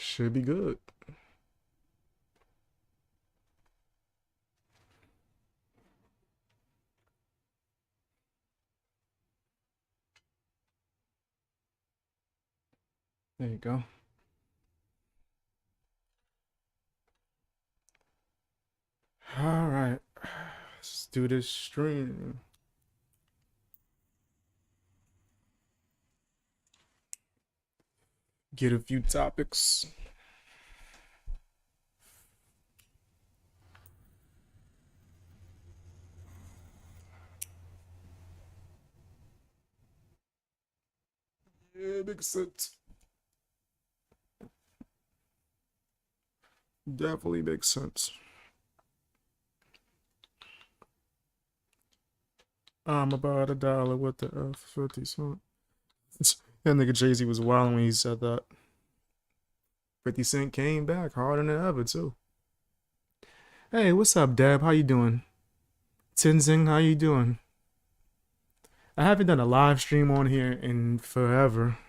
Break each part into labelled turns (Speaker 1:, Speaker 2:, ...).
Speaker 1: Should be good. There you go. All right. Let's do this stream. Get a few topics. Yeah, makes sense. Definitely makes sense. I'm about $1 with the F50 cent. That nigga Jay-Z was wild when he said that. 50 Cent came back harder than ever, too. Hey, what's up, Deb? How you doing? Tenzing, how you doing? I haven't done a live stream on here in forever.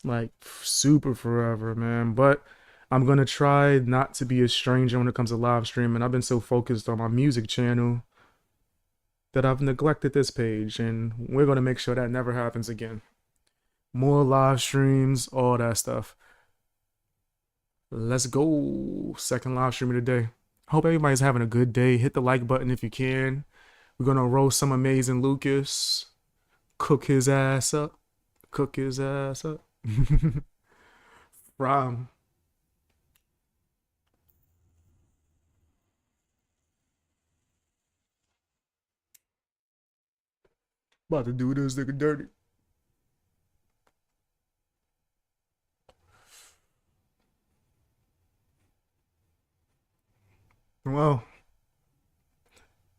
Speaker 1: Like, super forever, man. But I'm gonna try not to be a stranger when it comes to live streaming. I've been so focused on my music channel that I've neglected this page, and we're gonna make sure that never happens again. More live streams, all that stuff. Let's go. Second live stream of the day. Hope everybody's having a good day. Hit the like button if you can. We're gonna roast some amazing Lucas. Cook his ass up. Cook his ass up. From about to do this nigga dirty. Well,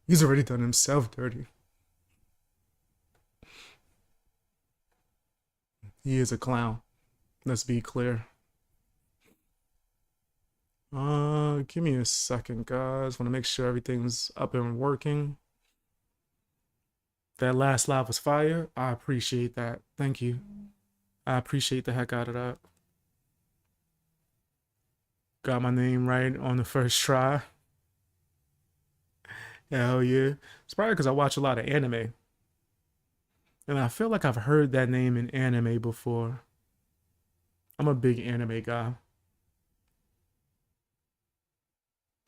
Speaker 1: he's already done himself dirty. He is a clown. Let's be clear. Give me a second, guys. Want to make sure everything's up and working. That last live was fire. I appreciate that. Thank you. I appreciate the heck out of that. Got my name right on the first try. Hell yeah. It's probably because I watch a lot of anime. And I feel like I've heard that name in anime before. I'm a big anime guy.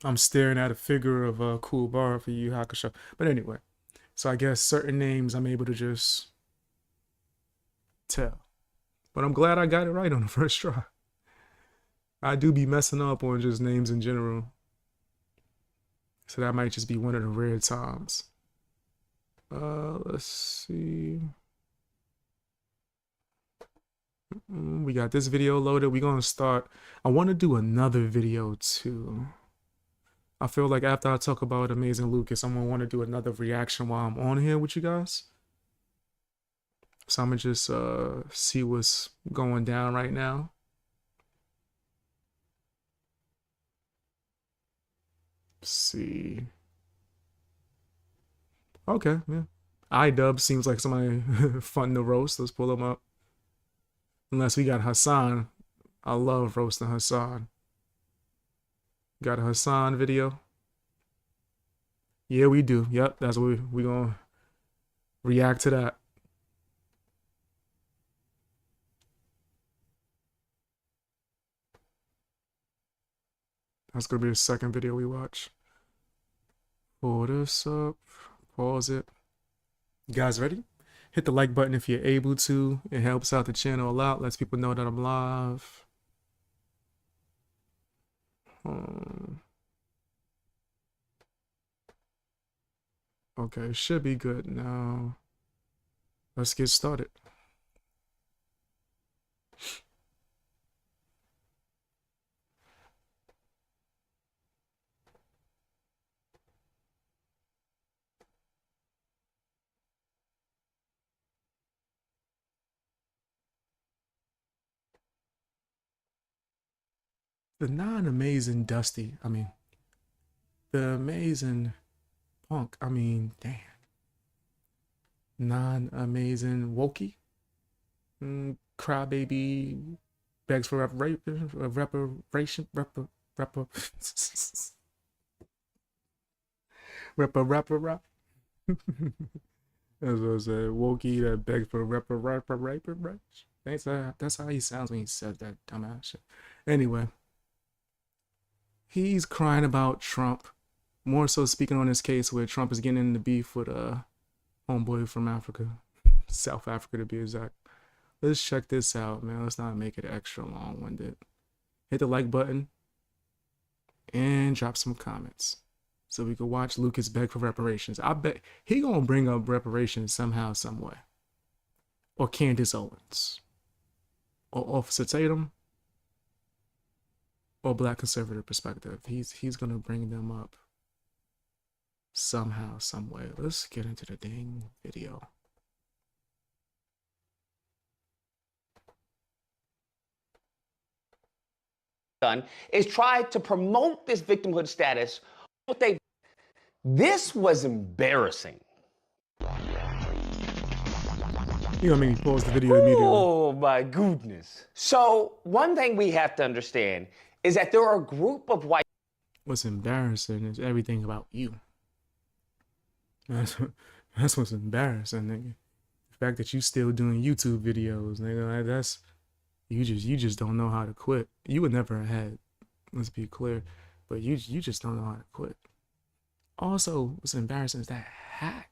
Speaker 1: I'm staring at a figure of a cool bar for Yu Hakusho. But anyway, so I guess certain names I'm able to just tell. But I'm glad I got it right on the first try. I do be messing up on just names in general. So that might just be one of the rare times. Let's see. We got this video loaded. We're gonna start. I want to do another video too. I feel like after I talk about Amazing Lucas, I'm gonna want to do another reaction while I'm on here with you guys. So I'm gonna just see what's going down right now. Let's see. Okay, yeah. iDub seems like somebody fun to roast. Let's pull him up. Unless we got Hasan. I love roasting Hasan. Got a Hasan video? Yeah, we do. Yep, that's what we gonna react to that. That's gonna be the second video we watch. Pull this up. Pause it. You guys ready? Hit the like button if you're able to. It helps out the channel a lot. Lets people know that I'm live. Okay, should be good now. Let's get started. The non-amazing Dusty. I mean, the amazing Punk. I mean, damn. Non-amazing Wokey. crybaby begs for reparation, rap. As I said, Wokey that begs for reparation. That's how he sounds when he says that dumbass shit. Anyway, he's crying about Trump, more so speaking on his case where Trump is getting into beef with homeboy from Africa, South Africa to be exact. Let's check this out, man. Let's not make it extra long-winded. Hit the like button and drop some comments so we can watch Lucas beg for reparations. I bet he gonna bring up reparations somehow, some way. Or Candace Owens. Or Officer Tatum. Or Black Conservative Perspective. He's gonna bring them up somehow, some way. Let's get into the dang video.
Speaker 2: Done is try to promote this victimhood status. This was embarrassing.
Speaker 1: You gonna make me pause the video immediately.
Speaker 2: Oh my goodness. So one thing we have to understand is that there are a group of white.
Speaker 1: What's embarrassing is everything about you. That's what's embarrassing, nigga. The fact that you still doing YouTube videos, nigga, like that's you just don't know how to quit. You would never have had, let's be clear, but you just don't know how to quit. Also, what's embarrassing is that hat.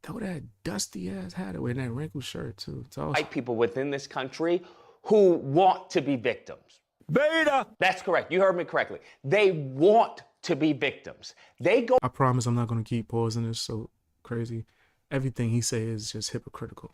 Speaker 1: Throw that dusty ass hat away and that wrinkled shirt too. It's all
Speaker 2: White people within this country who want to be victims. Beta! That's correct. You heard me correctly. They want to be victims. They go.
Speaker 1: I promise I'm not gonna keep pausing this so crazy. Everything he says is just hypocritical.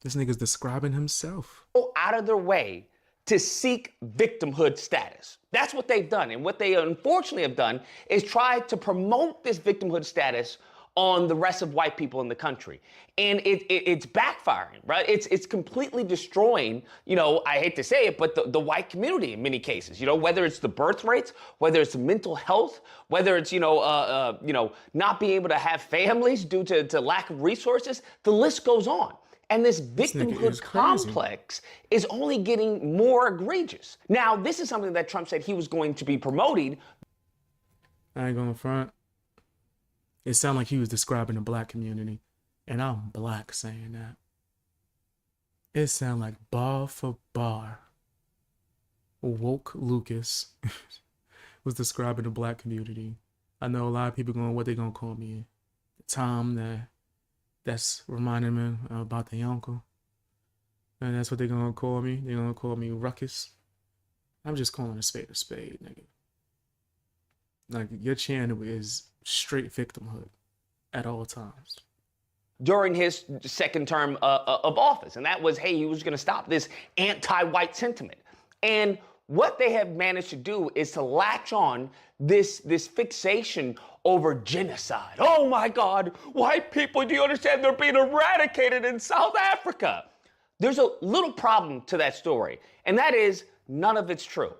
Speaker 1: This nigga's describing himself.
Speaker 2: Go out of their way to seek victimhood status. That's what they've done. And what they unfortunately have done is try to promote this victimhood status on the rest of white people in the country. And it's backfiring, right? It's completely destroying, you know, I hate to say it, but the white community in many cases, you know, whether it's the birth rates, whether it's mental health, whether it's, not being able to have families due to lack of resources, the list goes on. And this victimhood complex is only getting more egregious. Now, this is something that Trump said he was going to be promoting.
Speaker 1: I ain't gonna front. It sounded like he was describing the black community. And I'm black saying that. It sounded like bar for bar. Woke Lucas was describing the black community. I know a lot of people going, what they gonna call me? Tom that's reminding me about the uncle. And that's what they're gonna call me. They're gonna call me Ruckus. I'm just calling a spade, nigga. Like, your channel is straight victimhood at all times.
Speaker 2: During his second term of office. And that was, hey, he was going to stop this anti-white sentiment. And what they have managed to do is to latch on this fixation over genocide. Oh my God, white people, do you understand? They're being eradicated in South Africa. There's a little problem to that story, and that is none of it's true.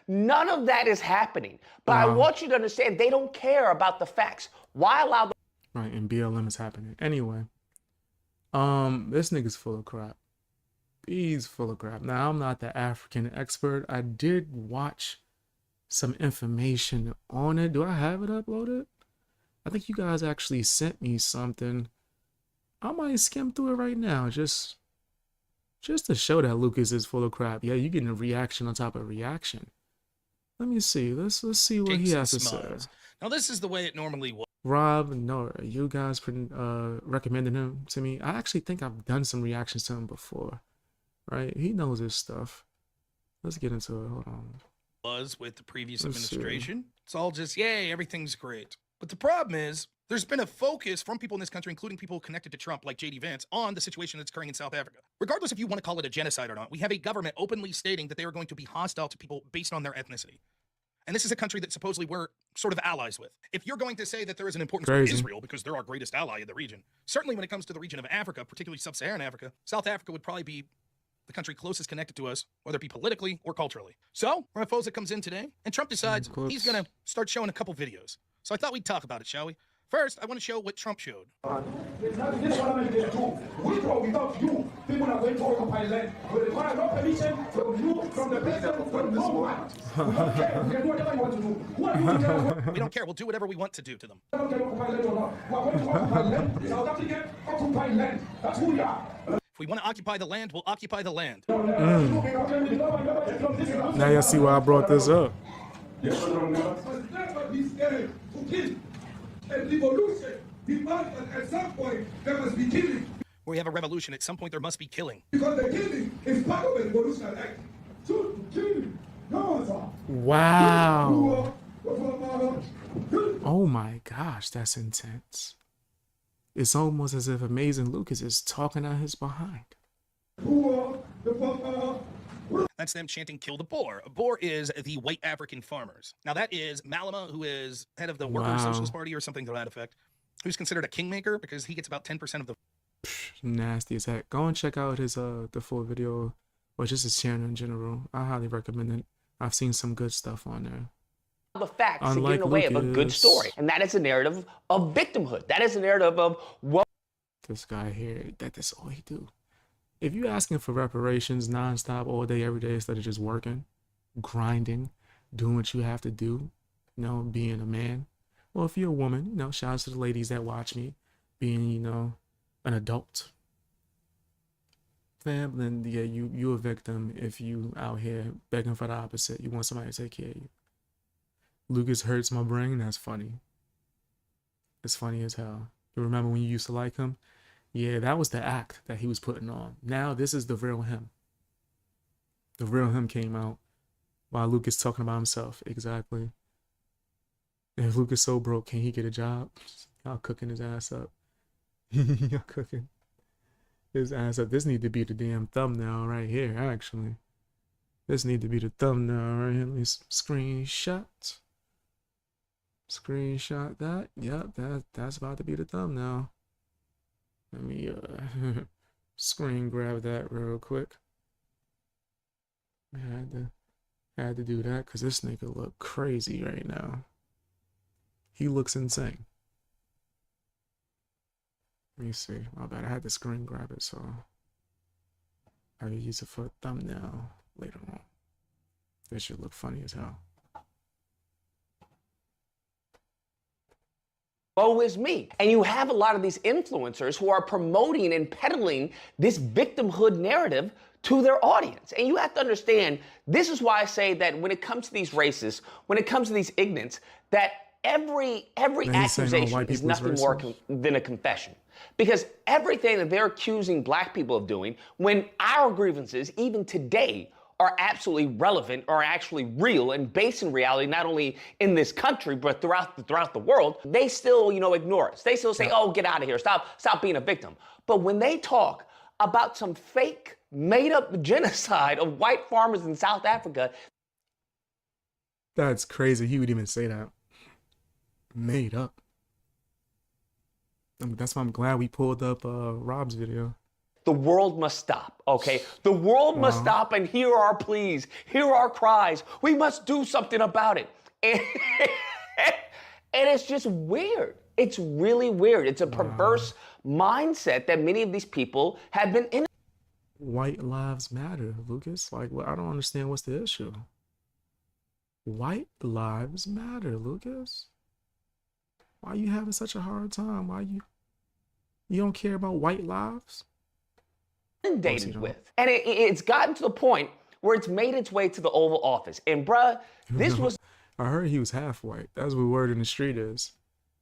Speaker 2: None of that is happening. But I want you to understand, they don't care about the facts. Why allow the...
Speaker 1: Right, and BLM is happening. Anyway, this nigga's full of crap. He's full of crap. Now, I'm not the African expert. I did watch some information on it. Do I have it uploaded? I think you guys actually sent me something. I might skim through it right now, just to show that Lucas is full of crap. Yeah, you're getting a reaction on top of reaction. Let me see. Let's see what he has to say.
Speaker 3: Now, this is the way it normally was.
Speaker 1: Rob, no, you guys recommended him to me. I actually think I've done some reactions to him before, right? He knows his stuff. Let's get into it. Hold on.
Speaker 3: Was with the previous administration. It's all just, yay, everything's great. But the problem is, there's been a focus from people in this country, including people connected to Trump, like J.D. Vance, on the situation that's occurring in South Africa. Regardless if you want to call it a genocide or not, we have a government openly stating that they are going to be hostile to people based on their ethnicity. And this is a country that supposedly we're sort of allies with. If you're going to say that there is an importance for Israel because they're our greatest ally in the region, certainly when it comes to the region of Africa, particularly sub-Saharan Africa, South Africa would probably be the country closest connected to us, whether it be politically or culturally. So, Ramaphosa comes in today, and Trump decides he's going to start showing a couple videos. So I thought we'd talk about it, shall we? First, I want to show what Trump showed.
Speaker 4: This parliament is true. With or without you, people are going to occupy land. We require no permission from you, from the president, from no one. We don't care. We can do whatever you want to do. Who are you to tell us
Speaker 3: We don't care. We'll do whatever we want to do to them.
Speaker 4: we can occupy land or not? We are going to occupy land. South African occupy land. That's who we are.
Speaker 3: If we want to occupy the land, we'll occupy the land.
Speaker 1: Now y'all see why I brought this up.
Speaker 4: That's what he's getting to kill. And revolution demands that at some point there must be killing.
Speaker 3: Where we have a revolution, at some point there must be killing.
Speaker 4: Because the killing is part of a revolutionary act. To kill. No, sir.
Speaker 1: Wow. Oh my gosh, that's intense. It's almost as if Amazing Lucas is talking out his behind.
Speaker 3: That's them chanting, kill the Boer. A Boer is the white African farmers. Now that is Malema, who is head of the Workers' Socialist Party or something to that effect, who's considered a kingmaker because he gets about 10% of the...
Speaker 1: Nasty as heck. Go and check out his the full video, or just his channel in general. I highly recommend it. I've seen some good stuff on there.
Speaker 2: The facts to get in
Speaker 1: Unlike
Speaker 2: the way of a good
Speaker 1: Lucas.
Speaker 2: story. And that is a narrative of victimhood. That is a narrative of what
Speaker 1: This guy here, that's all he do. If you asking for reparations nonstop all day, every day, instead of just working, grinding, doing what you have to do, you know, being a man. Well, if you're a woman, you know, shout out to the ladies that watch me, being, you know, an adult. Fam, then yeah, you a victim if you out here begging for the opposite. You want somebody to take care of you. Lucas hurts my brain. That's funny. It's funny as hell. You remember when you used to like him? Yeah, that was the act that he was putting on. Now this is the real him. The real him came out while Lucas talking about himself. Exactly. If Lucas so broke, can he get a job? Y'all cooking his ass up. Y'all cooking his ass up. This need to be the damn thumbnail right here, actually. This need to be the thumbnail right here. Let me screenshot. Screenshot that. Yep, that's about to be the thumbnail. Let me screen grab that real quick. I had to do that because this nigga look crazy right now. He looks insane. Let me see. My bad. I had to screen grab it, so I will use it for a thumbnail later on. This should look funny as hell.
Speaker 2: woe is me. And you have a lot of these influencers who are promoting and peddling this victimhood narrative to their audience. And you have to understand, this is why I say that when it comes to these races, when it comes to these ignorants, that every accusation is nothing more than a confession. Because everything that they're accusing black people of doing, when our grievances, even today, are absolutely relevant, are actually real and based in reality, not only in this country, but throughout the world, they still, ignore us. They still say, oh, get out of here. Stop being a victim. But when they talk about some fake, made-up genocide of white farmers in South Africa.
Speaker 1: That's crazy. He would even say that. Made up. I mean, that's why I'm glad we pulled up Rob's video.
Speaker 2: The world must stop, okay? The world must stop and hear our pleas, hear our cries. We must do something about it. And it's just weird. It's really weird. It's a perverse mindset that many of these people have been in.
Speaker 1: White lives matter, Lucas. Like, I don't understand what's the issue. White lives matter, Lucas. Why are you having such a hard time? Why you don't care about white lives?
Speaker 2: Inundated with. And it's gotten to the point where it's made its way to the Oval Office. And bruh, this was...
Speaker 1: I heard he was half white. That's what word in the street is.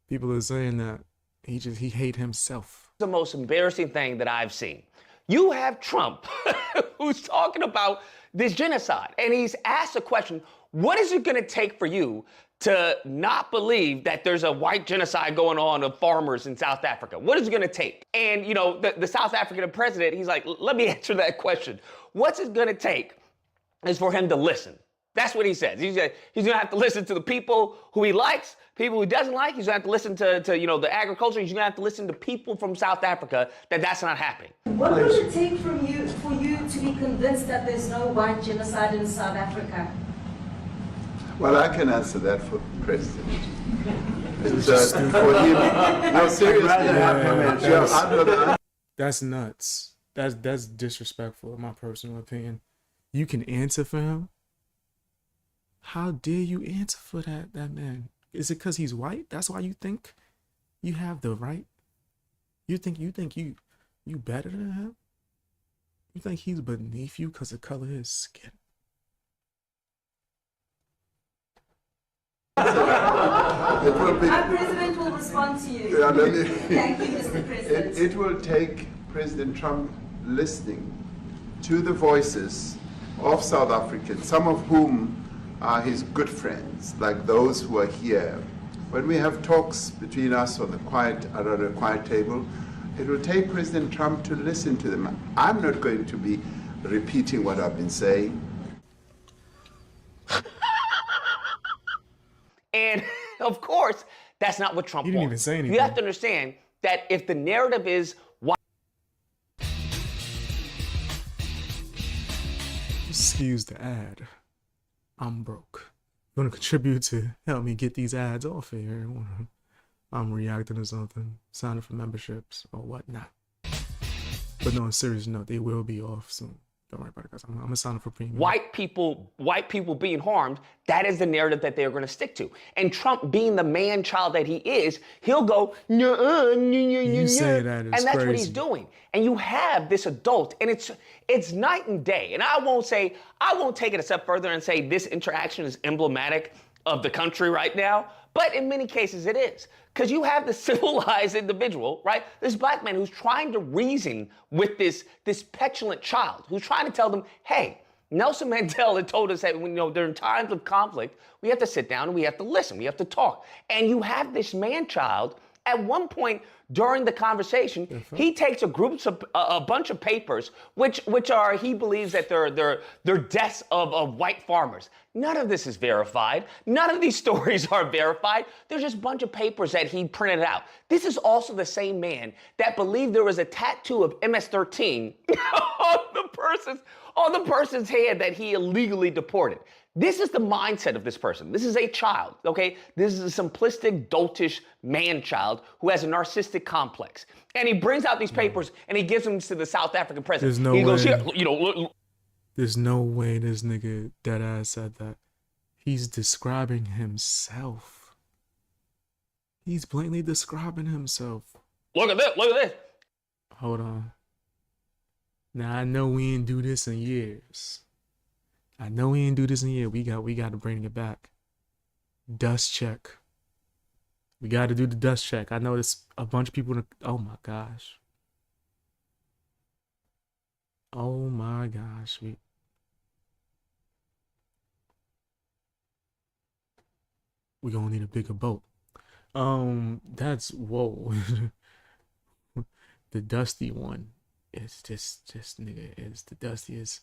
Speaker 1: People are saying that he hate himself.
Speaker 2: The most embarrassing thing that I've seen. You have Trump who's talking about this genocide. And he's asked a question, what is it going to take for you to not believe that there's a white genocide going on of farmers in South Africa? What is it going to take? And, the South African president, he's like, let me answer that question. What's it going to take is for him to listen. That's what he says. He's going to have to listen to the people who he likes, people who he doesn't like. He's going to have to listen to the agriculture. He's going to have to listen to people from South Africa that's not happening.
Speaker 5: What will it take for you to be convinced that there's no white genocide in South Africa?
Speaker 6: Well, I can answer that for President. for him. No, seriously.
Speaker 1: That's nuts. That's disrespectful, in my personal opinion. You can answer for him? How dare you answer for that man? Is it because he's white? That's why you think you have the right? You think you better than him? You think he's beneath you because of the color of his skin?
Speaker 5: Our president will respond to you. Thank you, Mr. President.
Speaker 6: It will take President Trump listening to the voices of South Africans, some of whom are his good friends, like those who are here. When we have talks between us on the around a quiet table, it will take President Trump to listen to them. I'm not going to be repeating what I've been saying.
Speaker 2: And of course, that's not what Trump
Speaker 1: He didn't
Speaker 2: wants.
Speaker 1: even say anything.
Speaker 2: You have to understand that if the narrative is white,
Speaker 1: excuse the ad. I'm broke. You want to contribute to help me get these ads off here? I'm reacting to something, signing for memberships or whatnot. But no, on a serious note, they will be off soon. Don't worry about it, guys. I'm gonna sign up for premium.
Speaker 2: white people being harmed, that is the narrative that they're going to stick to. And Trump, being the man-child that he is, he'll go,
Speaker 1: You say that is
Speaker 2: and that's what
Speaker 1: crazy.
Speaker 2: he's doing. And you have this adult, and it's night and day. And I won't take it a step further and say this interaction is emblematic of the country right now, but in many cases it is. Because you have the civilized individual, right? This black man who's trying to reason with this petulant child, who's trying to tell them, hey, Nelson Mandela had told us that during times of conflict, we have to sit down and we have to listen, we have to talk. And you have this man-child. At one point during the conversation, he takes a bunch of papers, which are, he believes that they're deaths of white farmers. None of this is verified. None of these stories are verified. There's just a bunch of papers that he printed out. This is also the same man that believed there was a tattoo of MS-13 on the person's hand that he illegally deported. This is the mindset of this person. This is a child, okay? This is a simplistic, doltish man-child who has a narcissistic complex. And he brings out these papers and he gives them to the South African president.
Speaker 1: There's no
Speaker 2: he goes,
Speaker 1: way.
Speaker 2: here, look.
Speaker 1: There's no way this nigga deadass said that. He's describing himself. He's blatantly describing himself.
Speaker 2: Look at this.
Speaker 1: Hold on. Now I know we ain't do this in years. We got to bring it back. Dust check. We got to do the dust check. I know there's a bunch of people. Oh my gosh. We gonna need a bigger boat. That's whoa. The dusty one is just nigga is the dustiest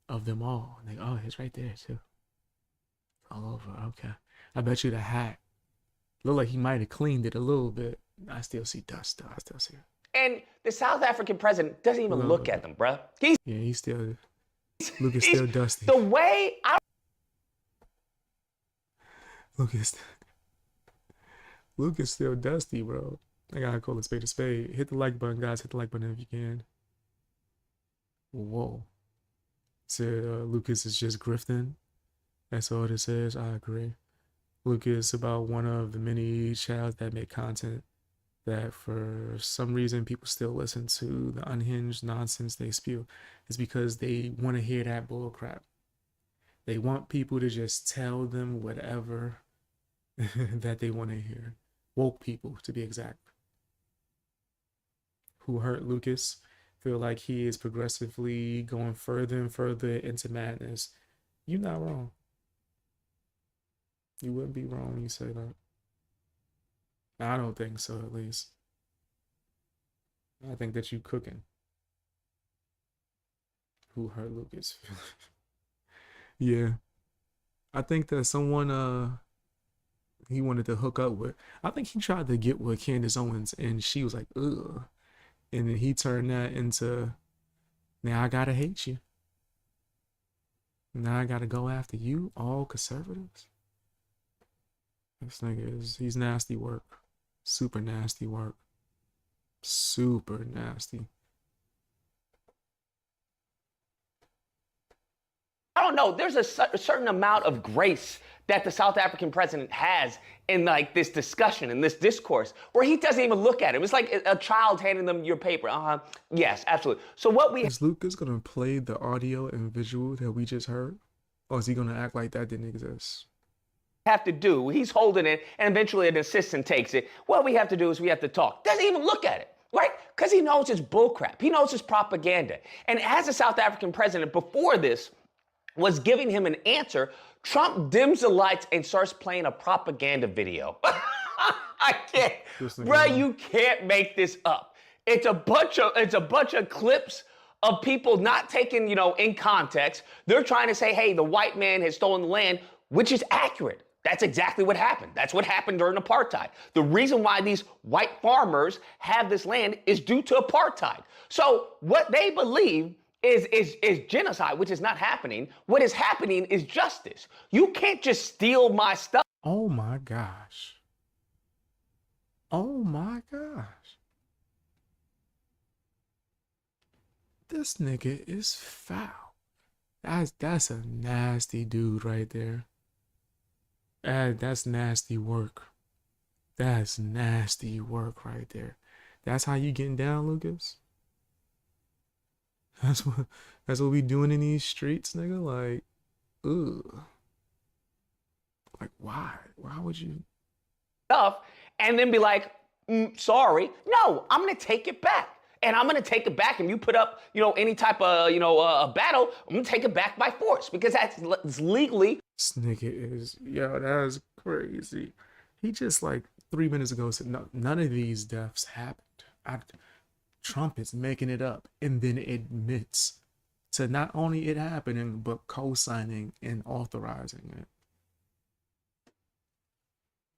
Speaker 1: of them all. Like, oh, it's right there too. All over. Okay. I bet you the hat look like he might have cleaned it a little bit. I still see dust though. I still see it.
Speaker 2: And the South African president doesn't even look at them, bruh.
Speaker 1: He's still Lucas still dusty.
Speaker 2: The way I
Speaker 1: Lucas still dusty, bro. I gotta call a spade a spade. Hit the like button, guys. Hit the like button if you can. Whoa. Said Lucas is just grifting. That's all it says. I agree. Lucas about one of the many channels that make content that for some reason people still listen to the unhinged nonsense they spew. It's because they want to hear that bull crap. They want people to just tell them whatever that they want to hear. Woke people, to be exact. Who hurt Lucas feel like he is progressively going further and further into madness. You're not wrong. You wouldn't be wrong when you say that. I don't think so, at least. I think that you cooking. Who hurt Lucas? Yeah. I think that someone he wanted to hook up with. I think he tried to get with Candace Owens and she was like, ugh. And then he turned that into, now I gotta hate you. Now I gotta go after you, all conservatives. This nigga he's nasty work. Super nasty work. Super nasty.
Speaker 2: I don't know. There's a certain amount of grace that the South African president has in like this discussion, in this discourse, where he doesn't even look at it. It's like a child handing them your paper. Yes, absolutely. So what we
Speaker 1: Is Lucas gonna play the audio and visual that we just heard? Or is he gonna act like that didn't exist?
Speaker 2: have to do, he's holding it, and eventually an assistant takes it. What we have to do is we have to talk. Doesn't even look at it. Right? Because he knows it's bullcrap. He knows it's propaganda. And as a South African president before this was giving him an answer, Trump dims the lights and starts playing a propaganda video. I can't. Bruh, you can't make this up. It's a bunch of clips of people not taken, in context. They're trying to say, hey, the white man has stolen the land, which is accurate. That's exactly what happened. That's what happened during apartheid. The reason why these white farmers have this land is due to apartheid. So what they believe is genocide, which is not happening. What is happening is justice. You can't just steal my stuff.
Speaker 1: Oh my gosh. Oh my gosh. This nigga is foul. That's a nasty dude right there. That's nasty work. That's nasty work right there. That's how you getting down, Lucas? That's what we doing in these streets, nigga? Like, ugh. Like, why? Why would you?
Speaker 2: Stuff and then be like, sorry. No, I'm gonna take it back. And I'm gonna take it back. And you put up, any type of, a battle, I'm gonna take it back by force because that's legally.
Speaker 1: This nigga is, that is crazy. He just like 3 minutes ago said, no, none of these deaths happened. Trump is making it up and then admits to not only it happening, but co-signing and authorizing it.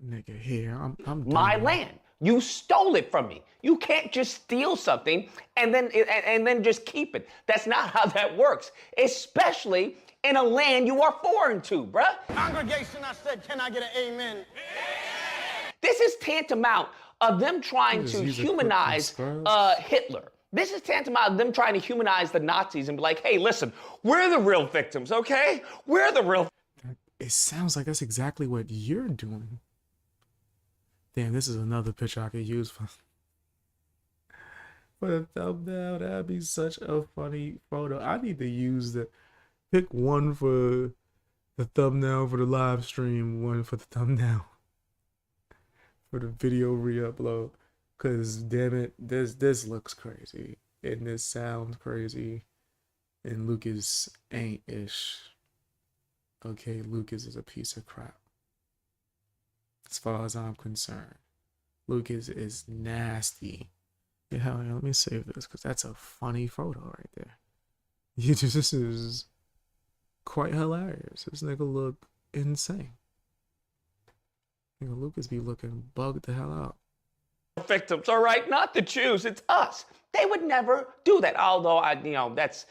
Speaker 1: Nigga, here, I'm
Speaker 2: my land. You stole it from me. You can't just steal something and then just keep it. That's not how that works, especially in a land you are foreign to, bruh.
Speaker 7: Congregation, I said, can I get an amen?
Speaker 2: This is tantamount of them trying to humanize Hitler. This is tantamount of them trying to humanize the Nazis and be like, hey, listen, we're the real victims, okay? We're the real.
Speaker 1: It sounds like that's exactly what you're doing. Damn, this is another picture I could use for the thumbnail. That'd be such a funny photo. I need to use pick one for the thumbnail for the live stream, one for the thumbnail for the video re-upload. Cause damn it, this looks crazy and this sounds crazy, and Lucas ain't ish. Okay, Lucas is a piece of crap. As far as I'm concerned, Lucas is nasty. Yeah, let me save this because that's a funny photo right there. This is quite hilarious. This nigga look insane. Nigga, Lucas be looking bugged the hell out.
Speaker 2: Victims, all right? Not the Jews, it's us. They would never do that. Although, that's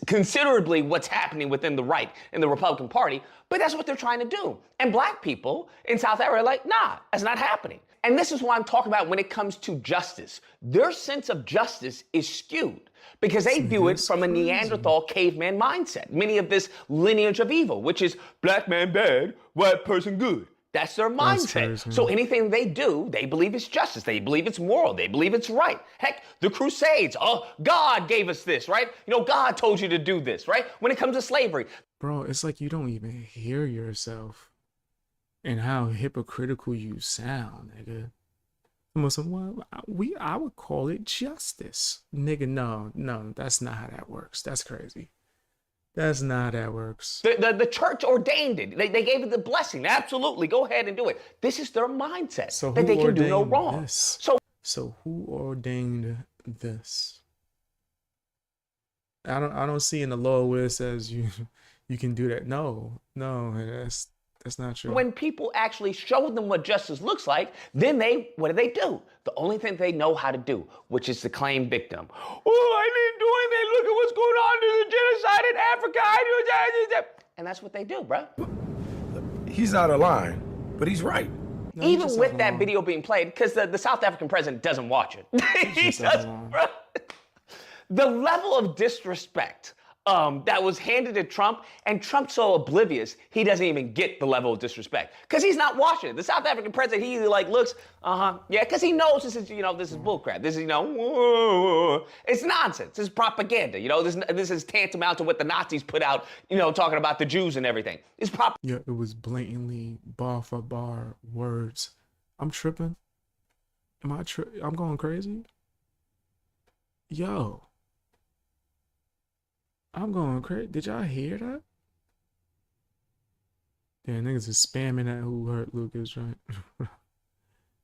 Speaker 2: considerably what's happening within the right in the Republican Party, but that's what they're trying to do. And black people in South Africa are like, nah, that's not happening. And this is what I'm talking about when it comes to justice. Their sense of justice is skewed because they view it from a Neanderthal caveman mindset. Many of this lineage of evil, which is black man bad, white person good. That's their mindset. So anything they do, they believe it's justice. They believe it's moral. They believe it's right. Heck, the Crusades. Oh, God gave us this, right? God told you to do this, right? When it comes to slavery.
Speaker 1: Bro, it's like you don't even hear yourself and how hypocritical you sound, nigga. I would call it justice. Nigga, no, that's not how that works. That's crazy. That's not how that works.
Speaker 2: The church ordained it. They gave it the blessing. Absolutely, go ahead and do it. This is their mindset,
Speaker 1: so
Speaker 2: that they can do no wrong.
Speaker 1: This? So who ordained this? I don't see in the law where it says you can do that. No, that's not true.
Speaker 2: When people actually show them what justice looks like, then what do? The only thing they know how to do, which is to claim victim. Oh, I didn't do anything. Look at what's going on. There's a genocide in Africa. And that's what they do, bro.
Speaker 8: He's out of line. But he's right.
Speaker 1: No, he
Speaker 2: Even
Speaker 1: just
Speaker 2: with
Speaker 1: has
Speaker 2: that
Speaker 1: one.
Speaker 2: video being played, because the South African president doesn't watch it. He
Speaker 1: just has
Speaker 2: does,
Speaker 1: one.
Speaker 2: bro. The level of disrespect that was handed to Trump, and Trump's so oblivious, he doesn't even get the level of disrespect because he's not watching it. The South African president, he like looks, yeah, because he knows this is, this is bullcrap. This is, it's nonsense. This is propaganda. This is tantamount to what the Nazis put out, talking about the Jews and everything. It's
Speaker 1: Yeah, it was blatantly bar for bar words. I'm tripping. I'm going crazy? Yo. I'm going crazy. Did y'all hear that? Yeah, niggas is spamming that Who Hurt Lucas, right?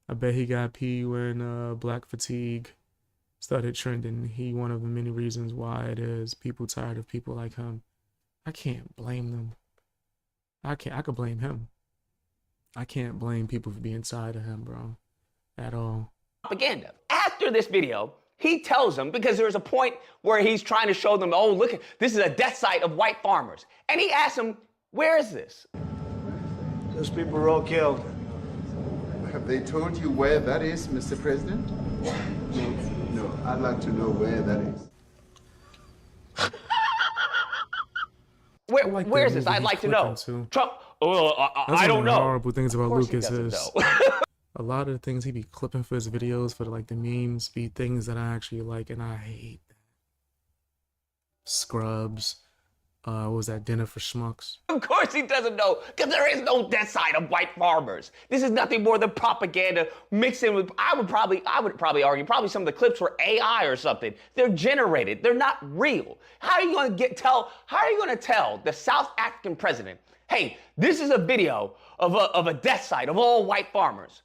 Speaker 1: I bet he got pee when Black Fatigue started trending. He one of the many reasons why it is people tired of people like him. I can't blame them. I could blame him. I can't blame people for being tired of him, bro. At all.
Speaker 2: Propaganda. After this video, he tells them, because there's a point where he's trying to show them, oh, look, this is a death site of white farmers. And he asks them, where is this?
Speaker 7: Those people were all killed.
Speaker 6: Have they told you where that is, Mr. President? No, I'd like to know where that is.
Speaker 2: Where is this? I'd like to know. Trump, I don't know.
Speaker 1: Horrible things about Lucas
Speaker 2: doesn't
Speaker 1: is a lot of the things he be clipping for his videos for like the memes be things that I actually like, and I hate that. Scrubs. What was that, Dinner for Schmucks?
Speaker 2: Of course he doesn't know, because there is no death side of white farmers. This is nothing more than propaganda mixed in with, I would probably argue, probably some of the clips were AI or something. They're generated. They're not real. How are you going to tell the South African president, hey, this is a video of a death site of all white farmers?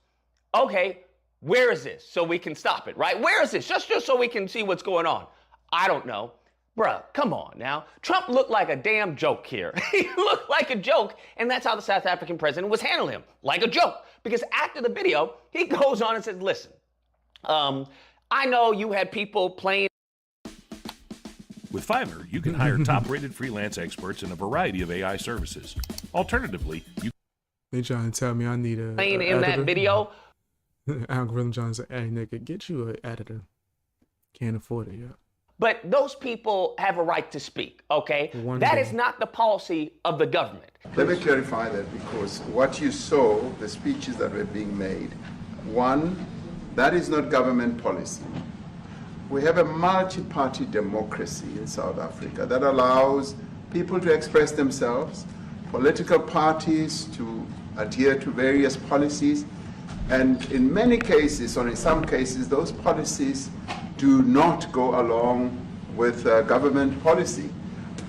Speaker 2: Okay, where is this? So we can stop it, right? Where is this? Just so we can see what's going on. I don't know. Bruh, come on now. Trump looked like a damn joke here. He looked like a joke, and that's how the South African president was handling him, like a joke. Because after the video, he goes on and says, listen, I know you had people playing.
Speaker 8: With Fiverr, you can hire top-rated freelance experts in a variety of AI services. Alternatively,
Speaker 1: They trying to tell me I need a
Speaker 2: playing in that video.
Speaker 1: Algorithm trying to say, hey, nigga, get you an editor. Can't afford it yet.
Speaker 2: But those people have a right to speak, okay? That is not the policy of the government.
Speaker 6: Let me clarify that, because what you saw, the speeches that were being made, one, that is not government policy. We have a multi-party democracy in South Africa that allows people to express themselves, political parties to adhere to various policies, and in many cases, or in some cases, those policies do not go along with government policy.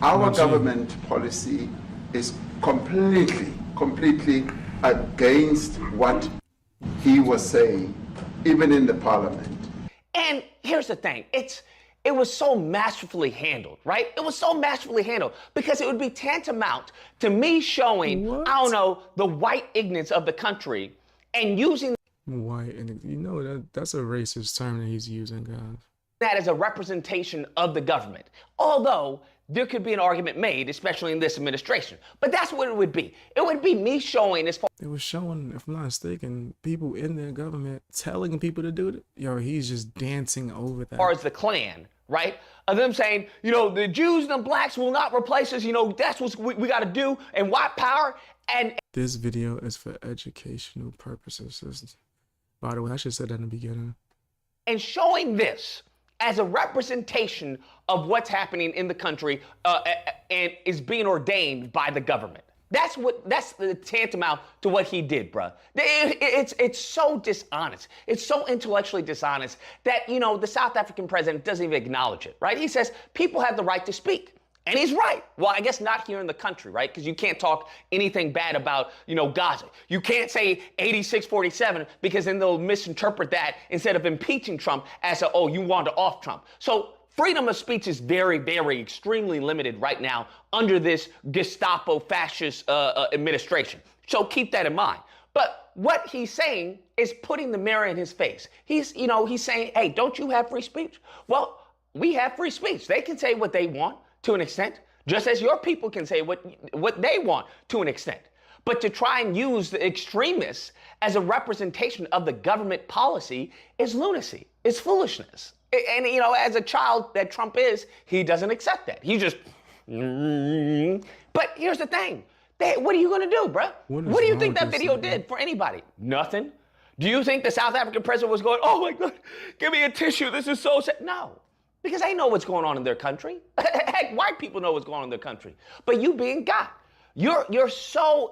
Speaker 6: Our government policy is completely against what he was saying, even in the parliament.
Speaker 2: And here's the thing, it was so masterfully handled, right? It was so masterfully handled because it would be tantamount to me showing, I don't know, the white ignorance of the country and using
Speaker 1: White, and that's a racist term that he's using, guys.
Speaker 2: That as a representation of the government. Although there could be an argument made, especially in this administration. But that's what it would be. It would be me showing as far.
Speaker 1: It was showing, if I'm not mistaken, people in their government telling people to do it. Yo, he's just dancing over that.
Speaker 2: As far as the Klan, right? Of them saying, the Jews and the blacks will not replace us. That's what we got to do. And white power. And
Speaker 1: this video is for educational purposes. By the way, I should have said that in the beginning.
Speaker 2: And showing this as a representation of what's happening in the country and is being ordained by the government. That's the tantamount to what he did, bruh. It's so dishonest. It's so intellectually dishonest that, the South African president doesn't even acknowledge it, right? He says people have the right to speak. And he's right. Well, I guess not here in the country, right? Because you can't talk anything bad about, Gaza. You can't say 86-47 because then they'll misinterpret that instead of impeaching Trump as you want to off Trump. So freedom of speech is very, very extremely limited right now under this Gestapo fascist administration. So keep that in mind. But what he's saying is putting the mirror in his face. He's saying, hey, don't you have free speech? Well, we have free speech. They can say what they want to an extent, just as your people can say what they want to an extent. But to try and use the extremists as a representation of the government policy is lunacy. It's foolishness. And, you know, as a child that Trump is, he doesn't accept that. He just, but here's the thing. What are you going to do, bruh? What do you think that video did for anybody? Nothing. Do you think the South African president was going, oh my God, give me a tissue, this is so sad? No, because they know what's going on in their country. Heck, white people know what's going on in their country. But you being got, you're so,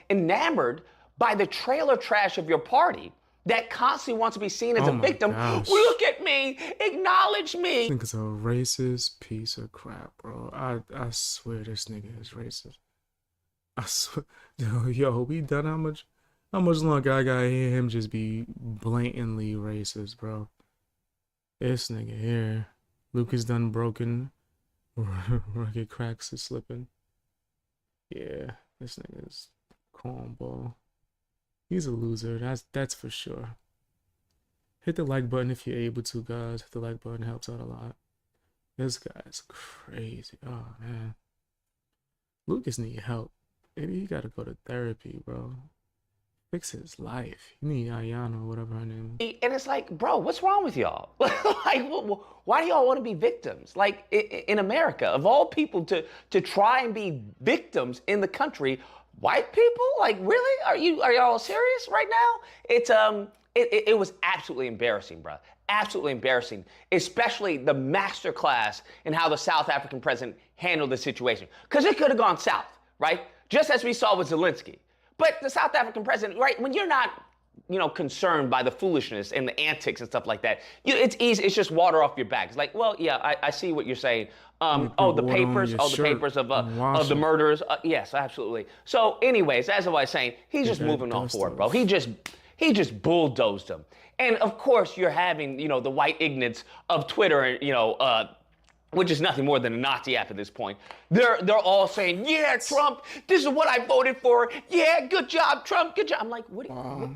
Speaker 2: enamored by the trailer trash of your party that constantly wants to be seen as a victim.
Speaker 1: Gosh.
Speaker 2: Look at me, acknowledge me.
Speaker 1: I think it's a racist piece of crap, bro. I swear this nigga is racist. I swear, yo, we done how much longer I gotta hear him just be blatantly racist, bro? This nigga here, Lucas done broken, rugged cracks is slipping. Yeah, this nigga's cornball. He's a loser, that's for sure. Hit the like button if you're able to, guys. Hit the like button, helps out a lot. This guy's crazy. Oh man, Lucas need help. Maybe he gotta go to therapy, bro. Fix his life. You need Ayana or whatever her name is.
Speaker 2: And it's like, bro, what's wrong with y'all? Like, why do y'all want to be victims? Like, in America, of all people to try and be victims in the country, white people? Like, really? Are y'all serious right now? It was absolutely embarrassing, bro. Absolutely embarrassing, especially the masterclass in how the South African president handled the situation. Because it could have gone south, right? Just as we saw with Zelensky. But the South African president, right, when you're not, concerned by the foolishness and the antics and stuff like that, it's easy. It's just water off your back. It's like, well, yeah, I see what you're saying. The papers of the murders. Yes, absolutely. So anyways, as I was saying, he's just moving on forward, bro. He just bulldozed them. And of course, you're having, the white ignorance of Twitter, which is nothing more than a Nazi app at this point. They're all saying, yeah, Trump, this is what I voted for. Yeah, good job, Trump, good job. I'm like, what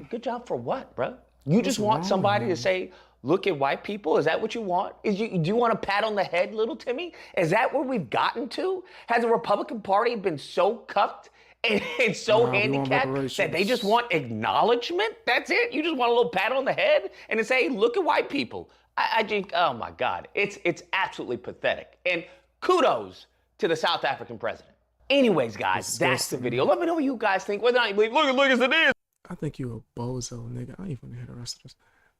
Speaker 2: good job for what, bro? You just want somebody to say, look at white people? Is that what you want? Do you want a pat on the head, little Timmy? Is that where we've gotten to? Has the Republican Party been so cucked and so handicapped that they just want acknowledgement? That's it? You just want a little pat on the head and to say, look at white people. I think, oh my God, it's absolutely pathetic. And kudos to the South African president. Anyways, guys, that's the video. Let me know what you guys think. Whether or not you believe, look as it is.
Speaker 1: I think you a bozo, nigga. I ain't even hear the rest of this.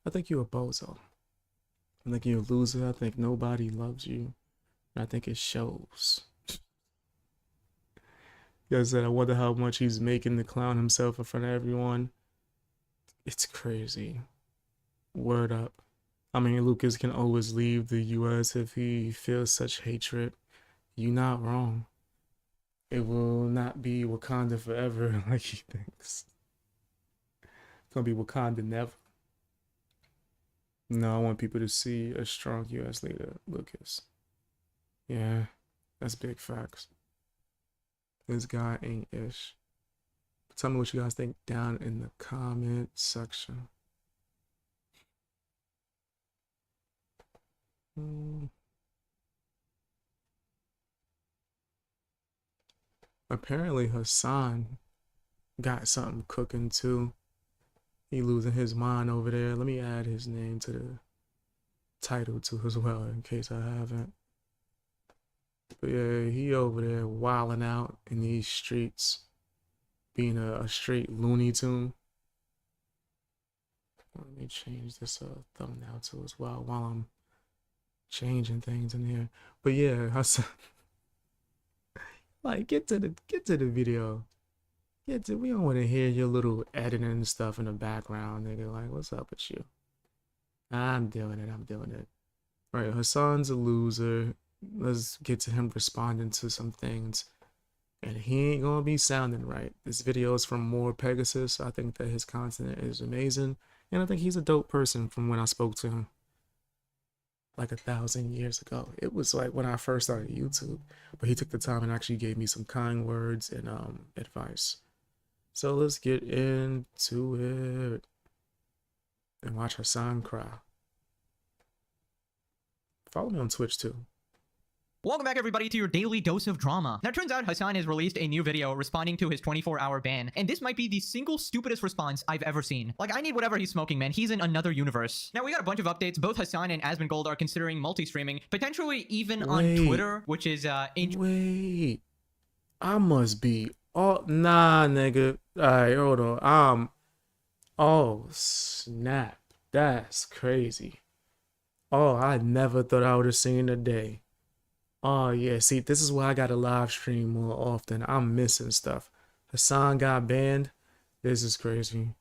Speaker 1: I think you a bozo. I think you're a loser. I think nobody loves you. And I think it shows. You guys said, I wonder how much he's making to clown himself in front of everyone. It's crazy. Word up. I mean, Lucas can always leave the U.S. if he feels such hatred. You're not wrong. It will not be Wakanda forever like he thinks. It's gonna be Wakanda never. No, I want people to see a strong U.S. leader, Lucas. Yeah, that's big facts. This guy ain't ish. Tell me what you guys think down in the comment section. Apparently Hasan got something cooking too. He losing his mind over there. Let me add his name to the title too as well in case I haven't. But yeah, he over there wilding out in these streets, being a straight Looney Tune. Let me change this thumbnail too as well while I'm changing things in here. But yeah, Hasan, like get to the video. We don't want to hear your little editing and stuff in the background, nigga. Like, what's up with you? I'm doing it. All right, Hasan's a loser. Let's get to him responding to some things. And he ain't gonna be sounding right. This video is from More Pegasus. I think that his content is amazing. And I think he's a dope person from when I spoke to him like 1,000 years ago. It was like when I first started YouTube. But he took the time and actually gave me some kind words and advice. So let's get into it and watch Hasan cry. Follow me on Twitch too.
Speaker 9: Welcome back, everybody, to your daily dose of drama. Now, it turns out Hasan has released a new video responding to his 24-hour ban, and this might be the single stupidest response I've ever seen. Like, I need whatever he's smoking, man. He's in another universe. Now, we got a bunch of updates. Both Hasan and Asmongold are considering multi-streaming, potentially even on Twitter, which is
Speaker 1: Wait, I must be. Oh, nah, nigga. All right, hold on. Oh, snap. That's crazy. Oh, I never thought I would have seen the day. Oh, yeah. See, this is why I got to live stream more often. I'm missing stuff. Hasan got banned. This is crazy.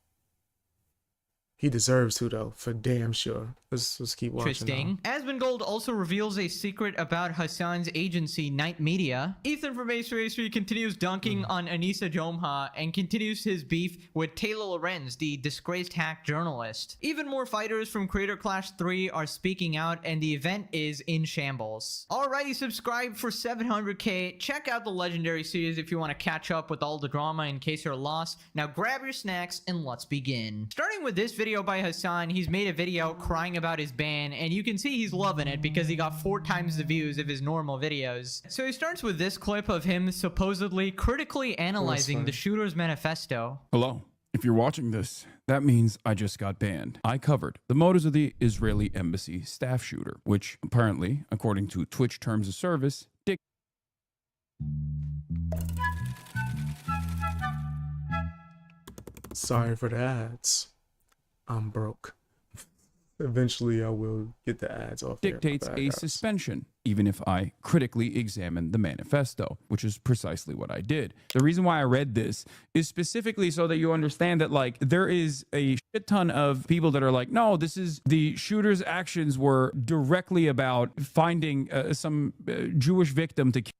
Speaker 1: He deserves to, though, for damn sure. Let's keep watching.
Speaker 9: Interesting. Asmongold also reveals a secret about Hasan's agency, Night Media. Ethan from Ace3 continues dunking on Anissa Jomha and continues his beef with Taylor Lorenz, the disgraced hack journalist. Even more fighters from Creator Clash 3 are speaking out, and the event is in shambles. Alrighty, subscribe for 700k. Check out the Legendary series if you want to catch up with all the drama in case you're lost. Now grab your snacks and let's begin. Starting with this video by Hasan, he's made a video crying about his ban, and you can see he's loving it because he got 4 times the views of his normal videos. So he starts with this clip of him supposedly critically analyzing the shooter's manifesto.
Speaker 10: Hello. If you're watching this, that means I just got banned. I covered the motives of the Israeli embassy staff shooter, which apparently, according to Twitch terms of service,
Speaker 1: Sorry for the ads. I'm broke. Eventually, I will get the ads off.
Speaker 10: dictates a suspension, even if I critically examine the manifesto, which is precisely what I did. The reason why I read this is specifically so that you understand that, like, there is a shit ton of people that are like, no, this is the shooter's actions were directly about finding some Jewish victim to kill.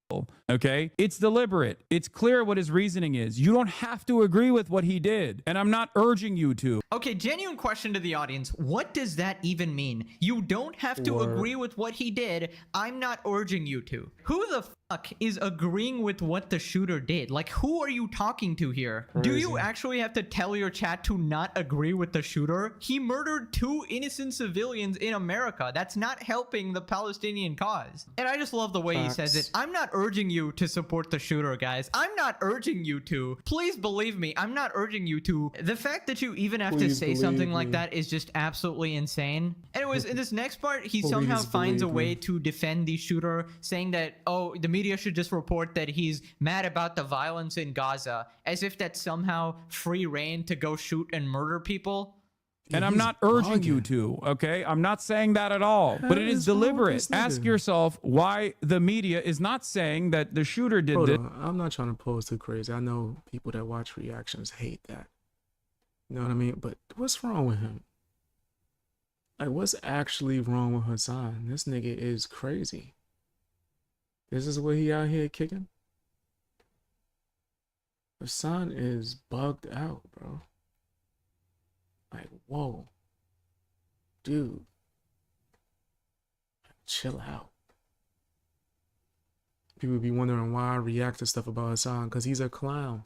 Speaker 10: Okay, it's deliberate. It's clear what his reasoning is. You don't have to agree with what he did, and I'm not urging you to.
Speaker 9: Okay, genuine question to the audience. What does that even mean? You don't have to agree with what he did. I'm not urging you to. Who the fuck is agreeing with what the shooter did? Like, who are you talking to here? Crazy. Do you actually have to tell your chat to not agree with the shooter? He murdered 2 innocent civilians in America. That's not helping the Palestinian cause. And I just love the way he says it. I'm not urging you to support the shooter, guys. I'm not urging you to. Please believe me, I'm not urging you to. The fact that you even have to say something like that is just absolutely insane. Anyways, in this next part, he somehow finds a way to defend the shooter, saying that, oh, the media should just report that he's mad about the violence in Gaza, as if that's somehow free reign to go shoot and murder people.
Speaker 10: And I'm not urging you to, okay? I'm not saying that at all, but it is deliberate. Ask yourself why the media is not saying that the shooter did this.
Speaker 1: I'm not trying to pose too crazy. I know people that watch reactions hate that. You know what I mean? But what's wrong with him? Like, what's actually wrong with Hasan? This nigga is crazy. This is what he out here kicking? Hasan is bugged out, bro. Like, whoa. Dude. Chill out. People be wondering why I react to stuff about Hasan, because he's a clown.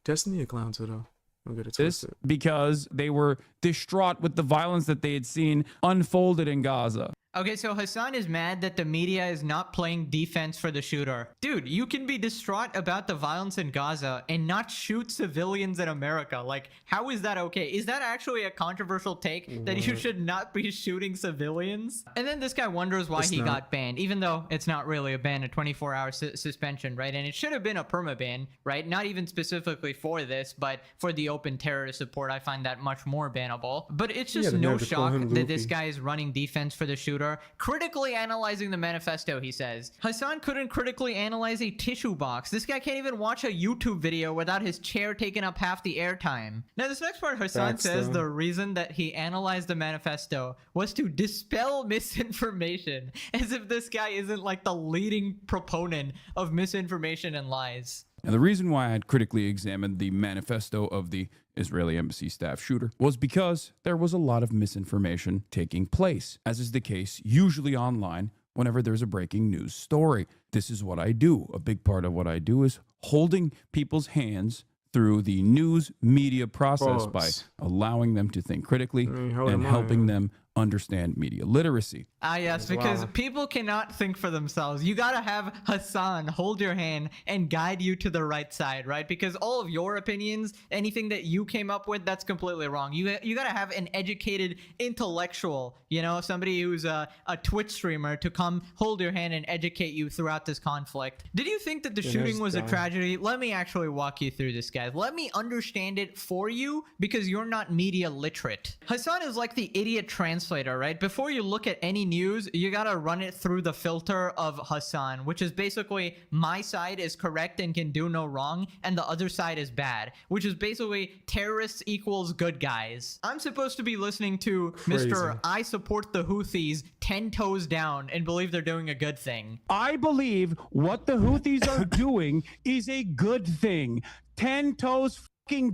Speaker 1: Destiny a clown too, though. Don't get it twisted.
Speaker 10: Because they were distraught with the violence that they had seen unfolded in Gaza.
Speaker 9: Okay, so Hasan is mad that the media is not playing defense for the shooter. Dude, you can be distraught about the violence in Gaza and not shoot civilians in America. Like, how is that okay? Is that actually a controversial take that you should not be shooting civilians? And then this guy wonders why he got banned, even though it's not really a ban, a 24-hour suspension, right? And it should have been a permaban, right? Not even specifically for this, but for the open terrorist support. I find that much more bannable. But it's just no shock that this guy is running defense for the shooter. Critically analyzing the manifesto, he says. Hasan couldn't critically analyze a tissue box. This guy can't even watch a YouTube video without his chair taking up half the airtime. Now, this next part, Hasan says the reason that he analyzed the manifesto was to dispel misinformation, as if this guy isn't like the leading proponent of misinformation and lies.
Speaker 10: Now, the reason why I had critically examined the manifesto of the Israeli embassy staff shooter was because there was a lot of misinformation taking place, as is the case usually online whenever there's a breaking news story. This is what I do. A big part of what I do is holding people's hands through the news media process by allowing them to think critically and helping them understand media literacy.
Speaker 9: Ah, yes, because people cannot think for themselves. You gotta have Hasan hold your hand and guide you to the right side, right? Because all of your opinions, anything that you came up with, that's completely wrong. You gotta have an educated intellectual, you know, somebody who's a Twitch streamer to come hold your hand and educate you throughout this conflict. Did you think that the shooting was a tragedy? Let me actually walk you through this, guys. Let me understand it for you because you're not media literate. Hasan is like the idiot translator, right? Before you look at any news, you gotta run it through the filter of Hasan, which is basically my side is correct and can do no wrong, and the other side is bad, which is basically terrorists equals good guys. I'm supposed to be listening to Mr. I support the Houthis 10 toes down and believe they're doing a good thing.
Speaker 11: I believe what the Houthis are doing is a good thing. 10 toes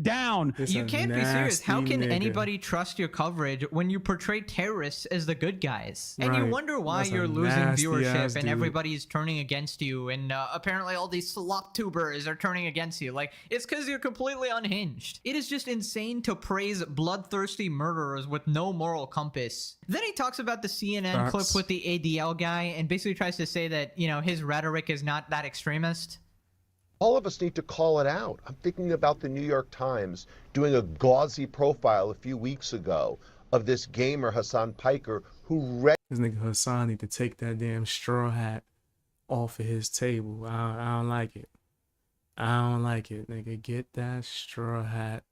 Speaker 11: down.
Speaker 9: You can't be serious. How can anybody trust your coverage when you portray terrorists as the good guys? And you wonder why you're losing viewership and everybody's turning against you, and apparently all these slop tubers are turning against you. Like, it's because you're completely unhinged. It is just insane to praise bloodthirsty murderers with no moral compass. Then he talks about the CNN clip with the ADL guy and basically tries to say that, you know, his rhetoric is not that extremist.
Speaker 12: All of us need to call it out. I'm thinking about the New York Times doing a gauzy profile a few weeks ago of this gamer, Hasan Piker, who read...
Speaker 1: This nigga Hasan need to take that damn straw hat off of his table. I don't like it. I don't like it, nigga. Get that straw hat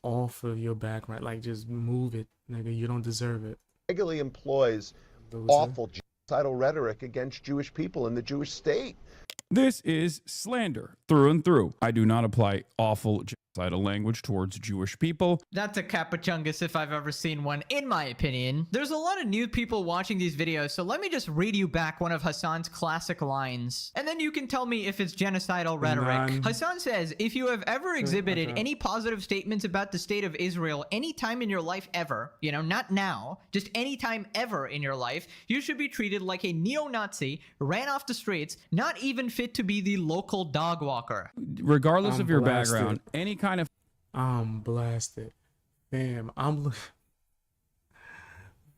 Speaker 1: off of your back, right? Like, just move it, nigga. You don't deserve it.
Speaker 12: Regularly employs awful genocidal rhetoric against Jewish people in the Jewish state.
Speaker 10: This is slander through and through. I do not apply awful genocidal language towards Jewish people.
Speaker 9: That's a capachungus if I've ever seen one, in my opinion. There's a lot of new people watching these videos, so let me just read you back one of Hasan's classic lines, and then you can tell me if it's genocidal rhetoric. Hasan says, if you have ever exhibited any positive statements about the state of Israel any time in your life ever, you know, not now, just any time ever in your life, you should be treated like a neo-Nazi, ran off the streets, not even fit to be the local dog walker.
Speaker 10: Regardless of your background, any kind of...
Speaker 1: I'm blasted. Fam,